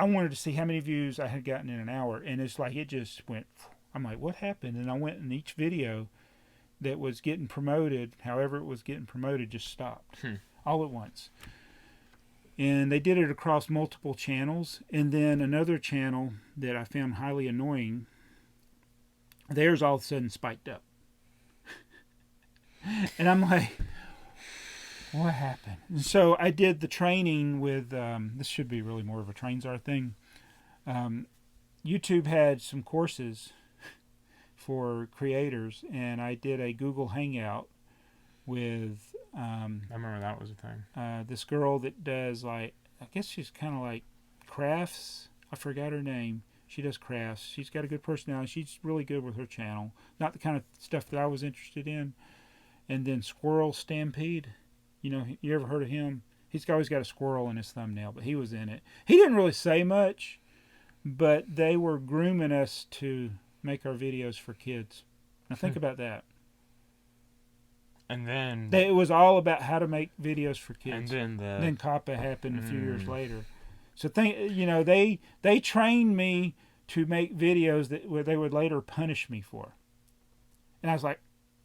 wanted to see how many views I had gotten in an hour, and it's like it just went. I'm like, what happened? And I went, and each video that was getting promoted, however it was getting promoted, just stopped all at once. And they did it across multiple channels, and then another channel that I found highly annoying, theirs all of a sudden spiked up, and I'm like, what happened? And so I did the training with, this should be really more of a TrainZar thing. YouTube had some courses for creators, and I did a Google Hangout with, I remember that was a thing. This girl that does, like, I guess she's kind of like crafts. I forgot her name. She does crafts. She's got a good personality. She's really good with her channel. Not the kind of stuff that I was interested in. And then Squirrel Stampede. You know, you ever heard of him? He's always got a squirrel in his thumbnail, but he was in it. He didn't really say much, but they were grooming us to make our videos for kids. Now think about that. And then It was all about how to make videos for kids. And then COPPA happened a few years later. So they trained me to make videos that they would later punish me for. And I was like,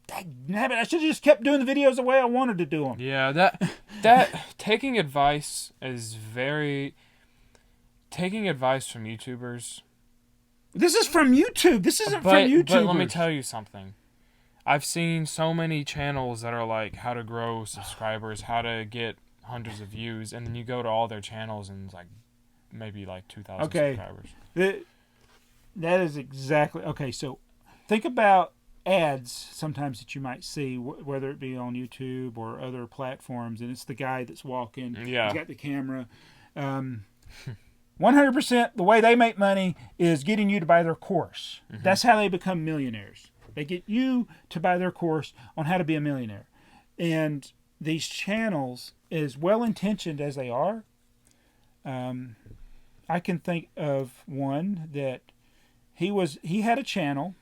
dang, I should have just kept doing the videos the way I wanted to do them. Yeah, that taking advice from YouTubers. This is from YouTube. This isn't from YouTube. But let me tell you something. I've seen so many channels that are like how to grow subscribers, how to get hundreds of views, and then you go to all their channels and it's like maybe like 2,000 subscribers. That is exactly okay. So think about ads sometimes that you might see, whether it be on YouTube or other platforms, and it's the guy that's walking. Yeah. He's got the camera. 100% the way they make money is getting you to buy their course. Mm-hmm. That's how they become millionaires. They get you to buy their course on how to be a millionaire. And these channels, as well-intentioned as they are, I can think of one that he had a channel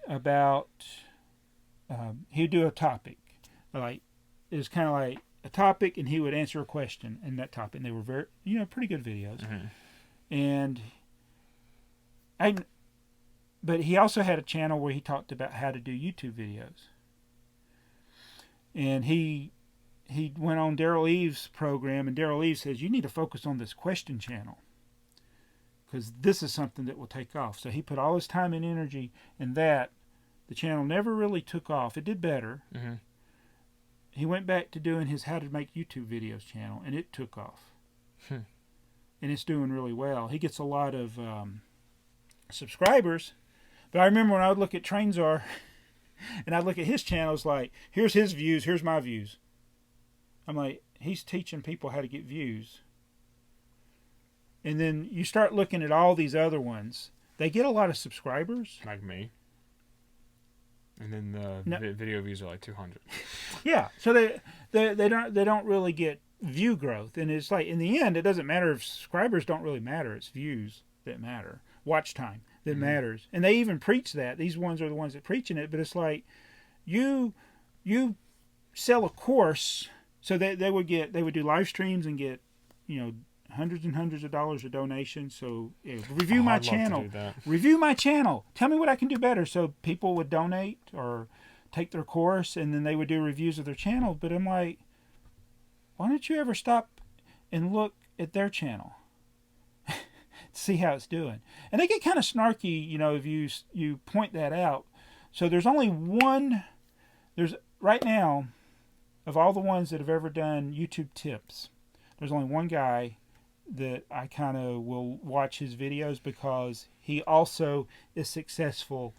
about he'd do a topic, like it was kind of like a topic, and he would answer a question in that topic, and they were very pretty good videos. Mm-hmm. But he also had a channel where he talked about how to do YouTube videos, and he went on Daryl Eves' program, and Daryl Eves says you need to focus on this question channel because this is something that will take off. So he put all his time and energy in that. The channel never really took off. It did better. Mm-hmm. He went back to doing his How to Make YouTube Videos channel, and it took off. And it's doing really well. He gets a lot of subscribers. But I remember when I would look at TrainZar, and I'd look at his channels like, here's his views, here's my views. I'm like, he's teaching people how to get views. And then you start looking at all these other ones. They get a lot of subscribers. Like me. And then the video views are like 200. Yeah, so they don't really get view growth, and it's like in the end it doesn't matter if subscribers don't really matter. It's views that matter, watch time that matters, and they even preach that. These ones are the ones that preaching it, but it's like you sell a course, so they would do live streams and get hundreds and hundreds of dollars of donations. So review my channel. Review my channel. Tell me what I can do better. So people would donate or take their course, and then they would do reviews of their channel. But I'm like, why don't you ever stop and look at their channel? See how it's doing. And they get kind of snarky, if you point that out. So there's only one. There's right now, of all the ones that have ever done YouTube tips, there's only one guy that I kind of will watch his videos because he also is successful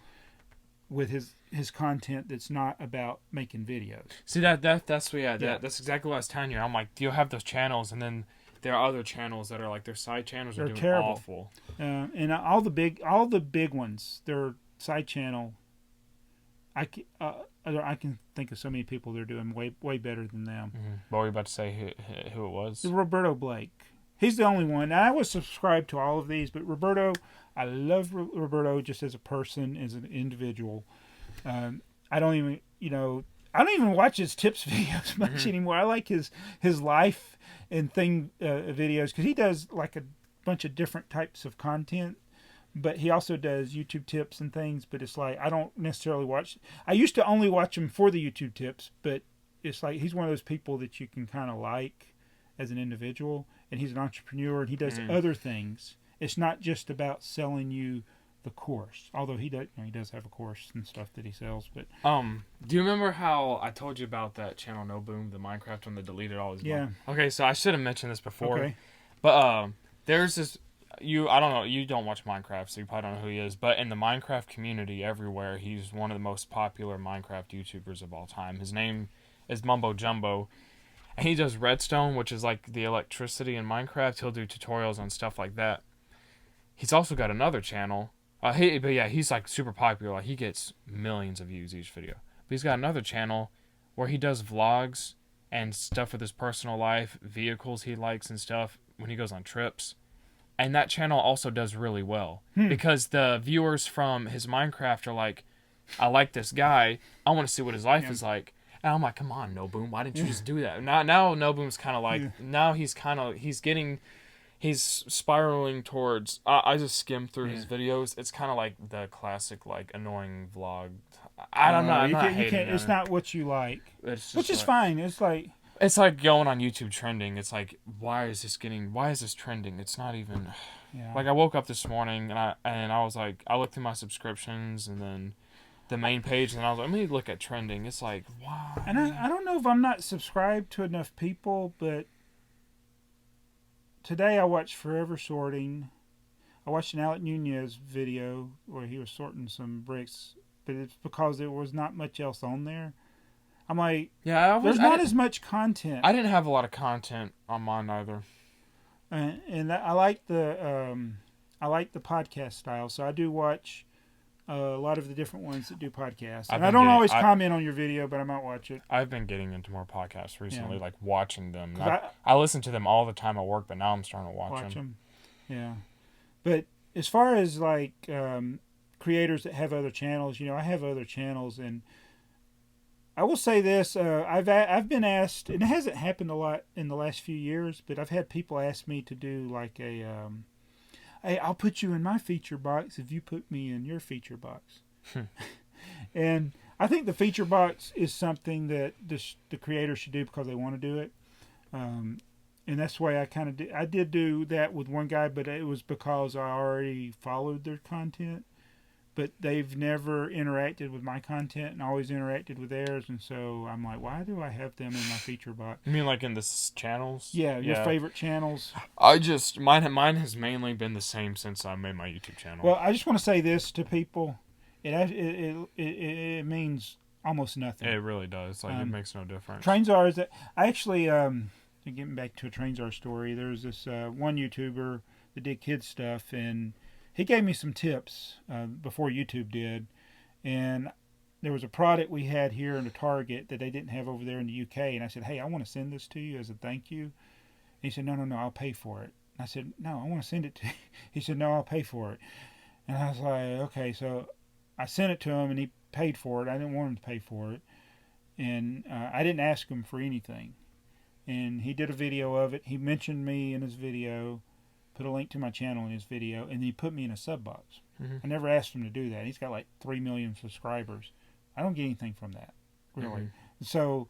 with his content that's not about making videos. See that's exactly what I was telling you. I'm like, you'll have those channels, and then there are other channels that are like their side channels are doing terrible. Awful. And all the big ones, their side channel. I can think of so many people that are doing way better than them. Mm-hmm. What were you about to say? Who it was? Roberto Blake. He's the only one. I was subscribed to all of these, but Roberto, I love Roberto just as a person, as an individual. I don't even watch his tips videos much anymore. I like his life and videos because he does like a bunch of different types of content, but he also does YouTube tips and things. But it's like I don't necessarily watch. I used to only watch him for the YouTube tips, but it's like he's one of those people that you can kind of like as an individual, and he's an entrepreneur, and he does other things. It's not just about selling you the course, although he does have a course and stuff that he sells. But do you remember how I told you about that channel No Boom, the Minecraft one that deleted all his money? Okay, so I should have mentioned this before. Okay. But there's this I don't know, you don't watch Minecraft, so you probably don't know who he is, but in the Minecraft community everywhere, he's one of the most popular Minecraft YouTubers of all time. His name is Mumbo Jumbo. And he does redstone, which is like the electricity in Minecraft. He'll do tutorials on stuff like that. He's also got another channel. He's like super popular. Like, he gets millions of views each video. But he's got another channel where he does vlogs and stuff with his personal life, vehicles he likes and stuff when he goes on trips. And that channel also does really well because the viewers from his Minecraft are like I like this guy. I want to see what his life is like. And I'm like, come on, No Boom, why didn't you just do that? Now No Boom's kind of like, now he's spiraling towards. I just skimmed through his videos. It's kind of like the classic, like, annoying vlog. I don't know. I'm not hating It's not what you like, which is fine. It's like going on YouTube trending. It's like, why is this trending? It's not even. Yeah. Like, I woke up this morning and I was like, I looked through my subscriptions and then the main page, and I was like, let me look at trending. It's like, wow. And I don't know if I'm not subscribed to enough people, but today I watched Forever Sorting. I watched an Alec Nunez video where he was sorting some bricks, but it's because there was not much else on there. I'm like, there's not as much content. I didn't have a lot of content on mine either. And I like the podcast style, so I do watch a lot of the different ones that do podcasts. And I don't always comment on your video, but I might watch it. I've been getting into more podcasts recently, like watching them. I listen to them all the time at work, but now I'm starting to watch them. Yeah, but as far as like creators that have other channels, I have other channels, and I will say this: I've been asked, and it hasn't happened a lot in the last few years, but I've had people ask me to do like a, hey, I'll put you in my feature box if you put me in your feature box. And I think the feature box is something that the creator should do because they want to do it, and that's why I did do that with one guy, but it was because I already followed their content. But they've never interacted with my content and always interacted with theirs. And so I'm like, why do I have them in my feature box? You mean like in the channels? Yeah, your favorite channels. Mine has mainly been the same since I made my YouTube channel. Well, I just want to say this to people. It means almost nothing. It really does. Like, it makes no difference. TrainTsar is that. I actually, getting back to a TrainTsar story, there's this one YouTuber that did kids stuff, and he gave me some tips before YouTube did, and there was a product we had here in the Target that they didn't have over there in the UK, and I said, hey, I want to send this to you as a thank you. And he said, no, I'll pay for it. And I said, no, I want to send it to you. He said, no, I'll pay for it. And I was like, okay, so I sent it to him, and he paid for it. I didn't want him to pay for it, and I didn't ask him for anything. And he did a video of it. He mentioned me in his video, put a link to my channel in his video, and then he put me in a sub box. Mm-hmm. I never asked him to do that. He's got like 3 million subscribers. I don't get anything from that, really. Mm-hmm. So,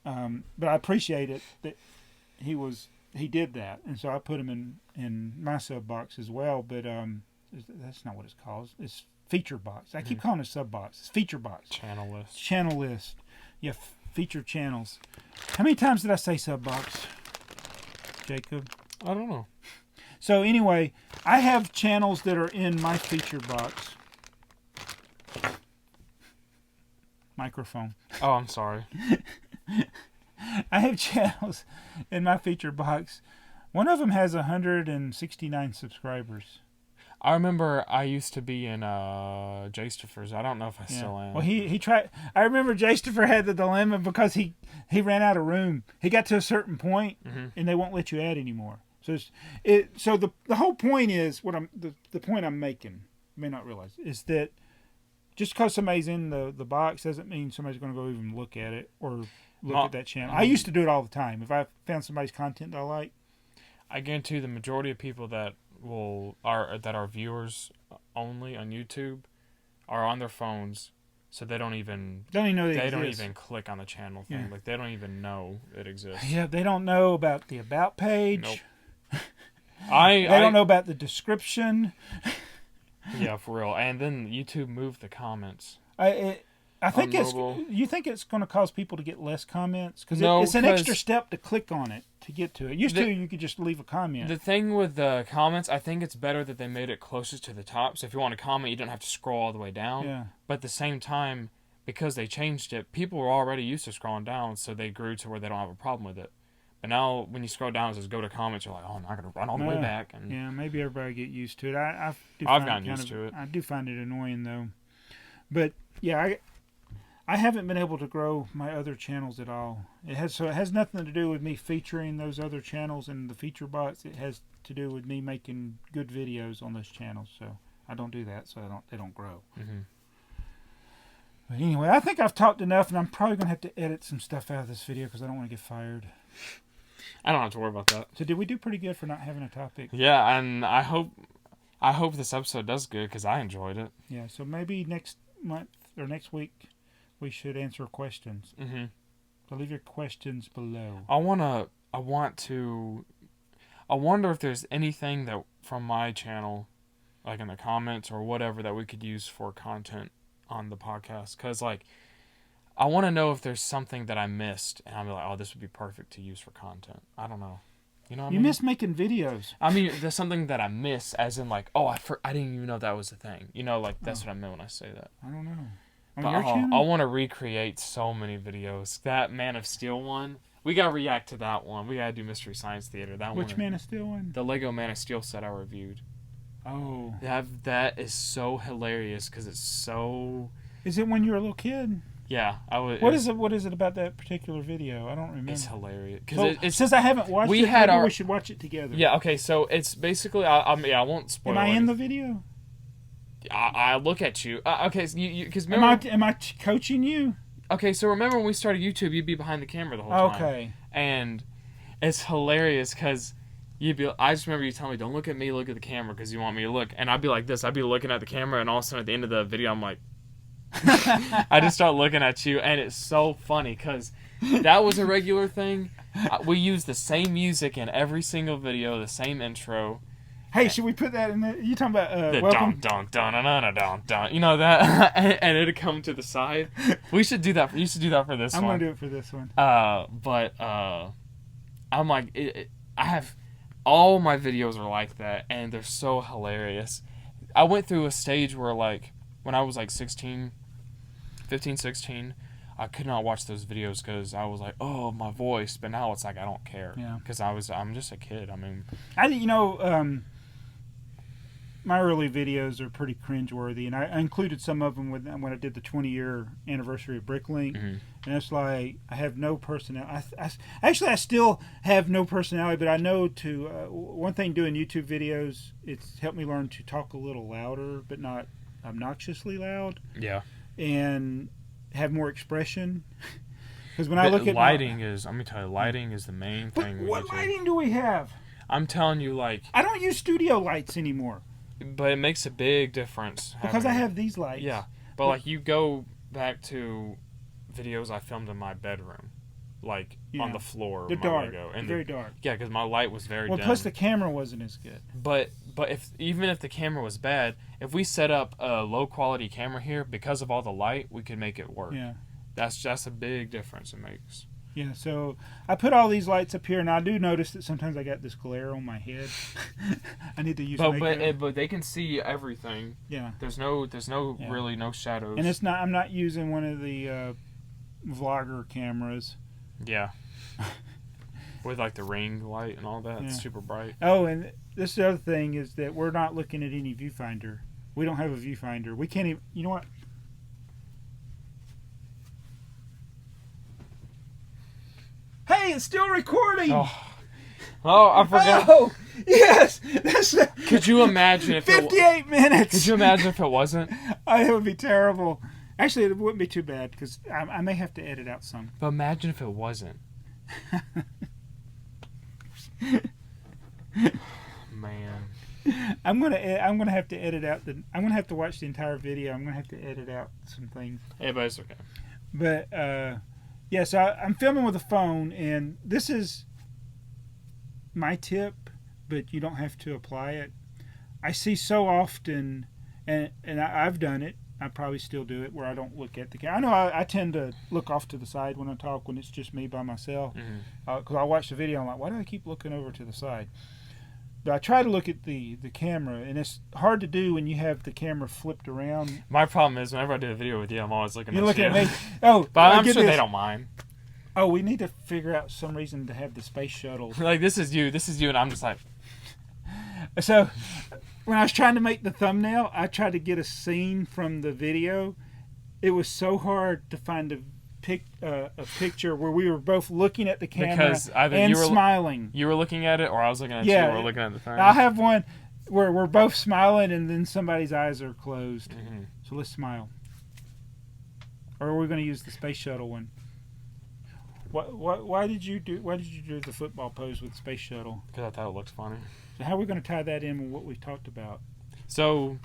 but I appreciate it that he did that, and so I put him in my sub box as well. But that's not what it's called. It's feature box. I keep calling it sub box. It's feature box. Channel list. Yeah, feature channels. How many times did I say sub box, Jacob? I don't know. So anyway, I have channels that are in my feature box. Microphone. Oh, I'm sorry. I have channels in my feature box. One of them has 169 subscribers. I remember I used to be in Jastifer's. I don't know if I still am. Well, he tried. I remember Jastifer had the dilemma because he ran out of room. He got to a certain point, and they won't let you add anymore. So the whole point is the point I'm making, you may not realize, is that just because somebody's in the box doesn't mean somebody's going to go even look at it or look at that channel. I used to do it all the time. If I found somebody's content that I like, I guarantee the majority of people that are viewers only on YouTube are on their phones, so they don't even know they don't even click on the channel thing. Yeah. Like, they don't even know it exists. Yeah, they don't know about the about page. Nope. They don't know about the description. Yeah, for real. And then YouTube moved the comments. I think you think it's going to cause people to get less comments? Because it's an extra step to click on it to get to it. You could just leave a comment. The thing with the comments, I think it's better that they made it closest to the top. So if you want to comment, you don't have to scroll all the way down. Yeah. But at the same time, because they changed it, people were already used to scrolling down, so they grew to where they don't have a problem with it. But now, when you scroll down, it says go to comments. You're like, oh, I'm not going to run all the way back. And yeah, maybe everybody get used to it. I've gotten used to it. I do find it annoying though. But yeah, I haven't been able to grow my other channels at all. It has nothing to do with me featuring those other channels in the feature box. It has to do with me making good videos on those channels. So I don't do that, so they don't grow. But anyway, I think I've talked enough, and I'm probably going to have to edit some stuff out of this video because I don't want to get fired. I don't have to worry about that. So did we do pretty good for not having a topic? Yeah, and I hope this episode does good because I enjoyed it. Yeah, so maybe next month or next week we should answer questions. Mm-hmm. So leave your questions below. I wonder if there's anything that from my channel, like in the comments or whatever, that we could use for content on the podcast. Because, like, I want to know if there's something that I missed, and I'll be like, oh, this would be perfect to use for content. I don't know. You know what I mean? You miss making videos. I mean, there's something that I miss, as in, like, oh, I didn't even know that was a thing. You know, like, that's what I meant when I say that. I don't know. On But your channel? I want to recreate so many videos. That Man of Steel one, we got to react to that one. We got to do Mystery Science Theater. That Which one. Man of Steel one? The Lego Man of Steel set I reviewed. Oh. That is so hilarious because it's so... Is it when you were a little kid? Yeah. What is it about that particular video? I don't remember. It's hilarious. Since I haven't watched it, maybe we should watch it together. Yeah, okay, so it's basically... I won't spoil it. Am I in the video? I look at you. Okay, so because am I coaching you? Okay, so remember when we started YouTube, you'd be behind the camera the whole time. Okay. And it's hilarious because I just remember you telling me, don't look at me, look at the camera because you want me to look. And I'd be like this. I'd be looking at the camera, and all of a sudden at the end of the video, I'm like... I just start looking at you, and it's so funny because that was a regular thing. We use the same music in every single video, the same intro. Hey, should we put that in there? You talking about the welcome? Dun, dun, dun, dun, dun, dun, dun. You know that? and it'd come to the side. We should do that. You should do that for this one. I'm going to do it for this one. But I'm like, I have... All my videos are like that, and they're so hilarious. I went through a stage where, like, when I was like 15, 16, I could not watch those videos because I was like, oh, my voice. But now it's like I don't care. Yeah. Because I'm just a kid. I mean... my early videos are pretty cringeworthy, and I included some of them when I did the 20-year anniversary of Bricklink. Mm-hmm. And it's like I have no personality. I still have no personality, but I know one thing doing YouTube videos, it's helped me learn to talk a little louder, but not obnoxiously loud. Yeah. And have more expression. Because when I look at lighting is the main thing. What lighting do we have? I'm telling you, like, I don't use studio lights anymore. But it makes a big difference. Because I have these lights. Yeah. But like you go back to videos I filmed in my bedroom. Like on the floor. They're my dark. Lego. And very dark. Yeah, because my light was very dim. Plus the camera wasn't as good. But even if the camera was bad, if we set up a low quality camera here, because of all the light, we could make it work. Yeah. That's a big difference it makes. Yeah, so I put all these lights up here, and I do notice that sometimes I got this glare on my head. I need to use makeup. But they can see everything. Yeah. There's really no shadows. And I'm not using one of the vlogger cameras. Yeah. With like the ring light and all that, it's super bright. Oh, and this other thing is that we're not looking at any viewfinder. We don't have a viewfinder. We can't even. You know what? Hey, it's still recording. Oh, I forgot. Oh, yes. Could you imagine if 58 minutes? Could you imagine if it wasn't? It would be terrible. Actually, it wouldn't be too bad because I may have to edit out some. But imagine if it wasn't. Man. I'm gonna have to edit out I'm gonna have to watch the entire video. I'm gonna have to edit out some things. Yeah, but it's okay. But yeah, so I'm filming with a phone, and this is my tip, but you don't have to apply it. I see so often, and I've done it. I probably still do it where I don't look at the camera. I know I tend to look off to the side when I talk when it's just me by myself. Because I watch the video, I'm like, why do I keep looking over to the side? But I try to look at the camera, and it's hard to do when you have the camera flipped around. My problem is whenever I do a video with you, I'm always looking at you. You're looking at me. Oh, but I'm sure they don't mind. Oh, we need to figure out some reason to have the space shuttle. Like, this is you, and I'm just like... So, when I was trying to make the thumbnail, I tried to get a scene from the video. It was so hard to find a picture where we were both looking at the camera and smiling. You were looking at it, or I was looking at you, or looking at the thing. I have one where we're both smiling and then somebody's eyes are closed. So let's smile. or are we going to use the space shuttle one? Why did you do the football pose with the space shuttle? Because I thought it looked funny. So how are we going to tie that in with what we've talked about? So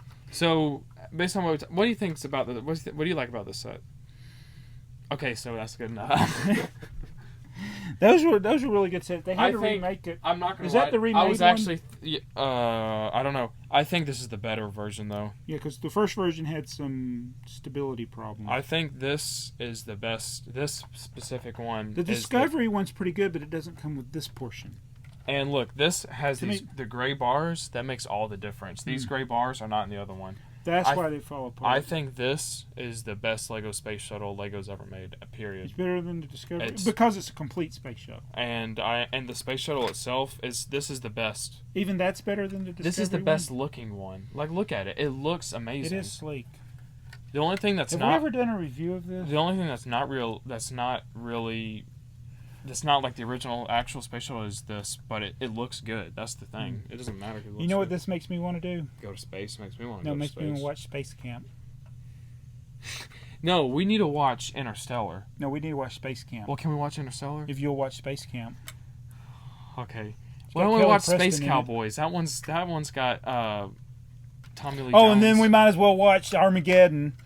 based on what do you think about the what do you like about this set? Okay, so that's good enough. Those were really good sets. They had to remake it. I'm not gonna. Is that the remade I was one? actually. I don't know. I think this is the better version though. Yeah, because the first version had some stability problems. I think this is the best. This specific one. The Discovery one's pretty good, but it doesn't come with this portion. And look, this has the gray bars. That makes all the difference. These gray bars are not in the other one. That's why they fall apart. I think this is the best Lego space shuttle Lego's ever made. Period. It's better than the Discovery because it's a complete space shuttle. And the space shuttle itself is the best. Even that's better than the Discovery. This is the best looking one. Like, look at it. It looks amazing. It is sleek. The only thing that's Have we ever done a review of this? The only thing that's not like the original actual space shuttle is this, but it looks good. That's the thing. It doesn't matter if it looks You know what good. this makes me want to do? Go to space. Makes me want to No, go it to makes space. me want to watch Space Camp. No, we need to watch Interstellar. No, we need to watch Space Camp. Well, can we watch Interstellar? If you'll watch Space Camp. Okay. It's Why got don't we Kelly watch Preston Space in it. Cowboys? That one's got Tommy Lee Jones. Oh, and then we might as well watch Armageddon.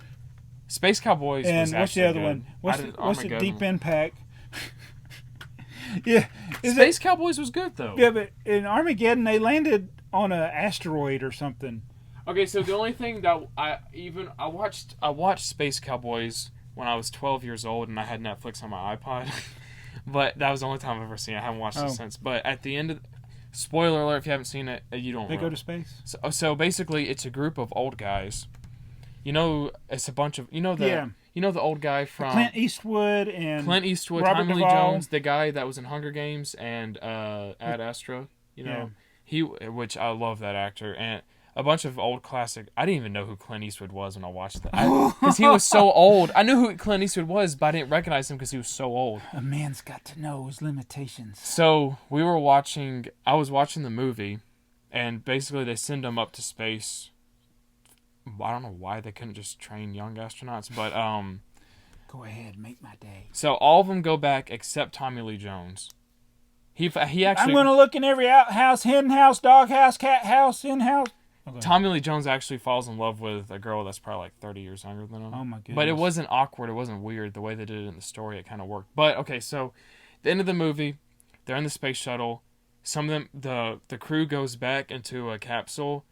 Space Cowboys And was what's the actually other good. one? What's the Deep Armageddon. Impact? Yeah. Space Cowboys was good though. Yeah, but in Armageddon they landed on an asteroid or something. Okay, so the only thing that I watched Space Cowboys when I was 12 years old and I had Netflix on my iPod. But that was the only time I've ever seen it. I haven't watched it since. But at the end of spoiler alert if you haven't seen it, you don't They go to space? So basically it's a group of old guys. You know, it's a bunch of you know the old guy from Clint Eastwood, Robert Tommy Lee Jones, the guy that was in Hunger Games and Ad Astra, which I love that actor, and a bunch of old classic. I didn't even know who Clint Eastwood was when I watched that because he was so old. I knew who Clint Eastwood was, but I didn't recognize him because he was so old. A man's got to know his limitations. So I was watching the movie, and basically they send him up to space. I don't know why they couldn't just train young astronauts, but Go ahead, make my day. So all of them go back except Tommy Lee Jones. He actually. I'm going to look in every outhouse, hen house, dog house, cat house, in house. Okay. Tommy Lee Jones actually falls in love with a girl that's probably like 30 years younger than him. Oh my goodness! But it wasn't awkward. It wasn't weird. The way they did it in the story, it kind of worked. But okay, so the end of the movie, they're in the space shuttle. Some of them, the crew goes back into a capsule,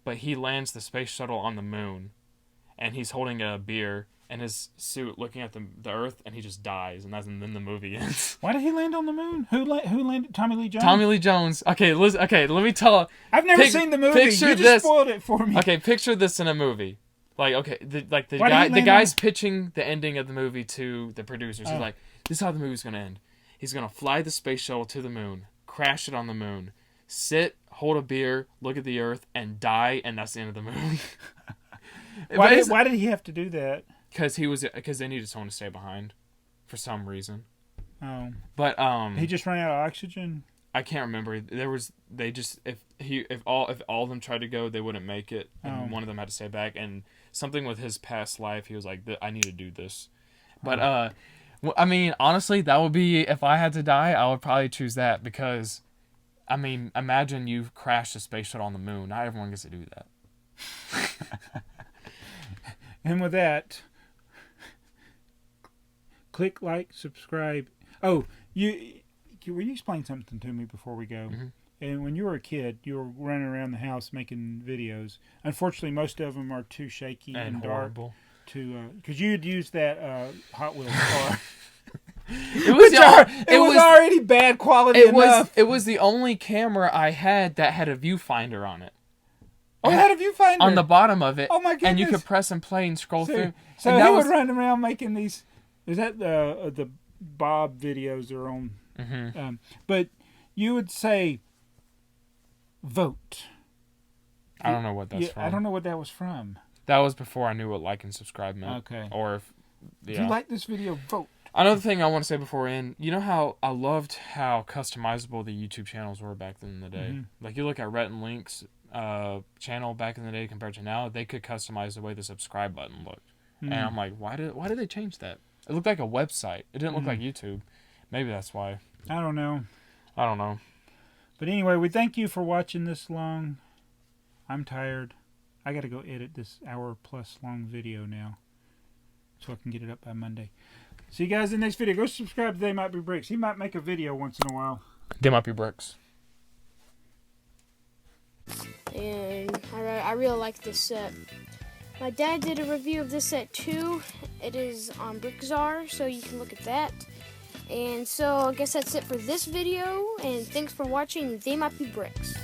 but he lands the space shuttle on the moon, and he's holding a beer in his suit, looking at the Earth, and he just dies, and then the movie ends. Why did he land on the moon? Who landed? Tommy Lee Jones. Tommy Lee Jones. Okay, let me tell. I've never seen the movie. You just spoiled it for me. Okay, picture this in a movie. The guy's pitching the ending of the movie to the producers. He's like, "This is how the movie's gonna end. He's gonna fly the space shuttle to the moon, crash it on the moon, sit, hold a beer, look at the Earth, and die, and that's the end of the movie." Why did he have to do that? Because they needed someone to stay behind, for some reason. Oh. But he just ran out of oxygen. I can't remember. If all of them tried to go, they wouldn't make it, and one of them had to stay back. And something with his past life, he was like, "I need to do this." But I mean, honestly, that would be if I had to die, I would probably choose that because, I mean, imagine you crash a space shuttle on the moon. Not everyone gets to do that. And with that, click like, subscribe. Oh, will you explain something to me before we go? Mm-hmm. And when you were a kid, you were running around the house making videos. Unfortunately, most of them are too shaky and dark. Because you'd use that Hot Wheels car. It was already bad quality enough. It was the only camera I had that had a viewfinder on it. Oh, it had a viewfinder? On the bottom of it. Oh, my goodness. And you could press and play and scroll through. So he would run around making these... Is that the Bob videos are on? Mm-hmm. But you would say, vote. I don't know what that's from. I don't know what that was from. That was before I knew what like and subscribe meant. Okay. Or If you like this video, vote. Another thing I want to say before we end, you know how I loved how customizable the YouTube channels were back in the day? Mm-hmm. Like you look at Rhett and Link's channel back in the day compared to now, they could customize the way the subscribe button looked. And I'm like, why did they change that? It looked like a website. It didn't look like YouTube. Maybe that's why. I don't know. But anyway, we thank you for watching this long. I'm tired. I got to go edit this hour-plus long video now, so I can get it up by Monday. See you guys in the next video. Go subscribe to They Might Be Bricks. He might make a video once in a while. They might be bricks. And I really like this set. My dad did a review of this set too. It is on BrickTsar, so you can look at that. And so I guess that's it for this video, and thanks for watching They Might Be Bricks.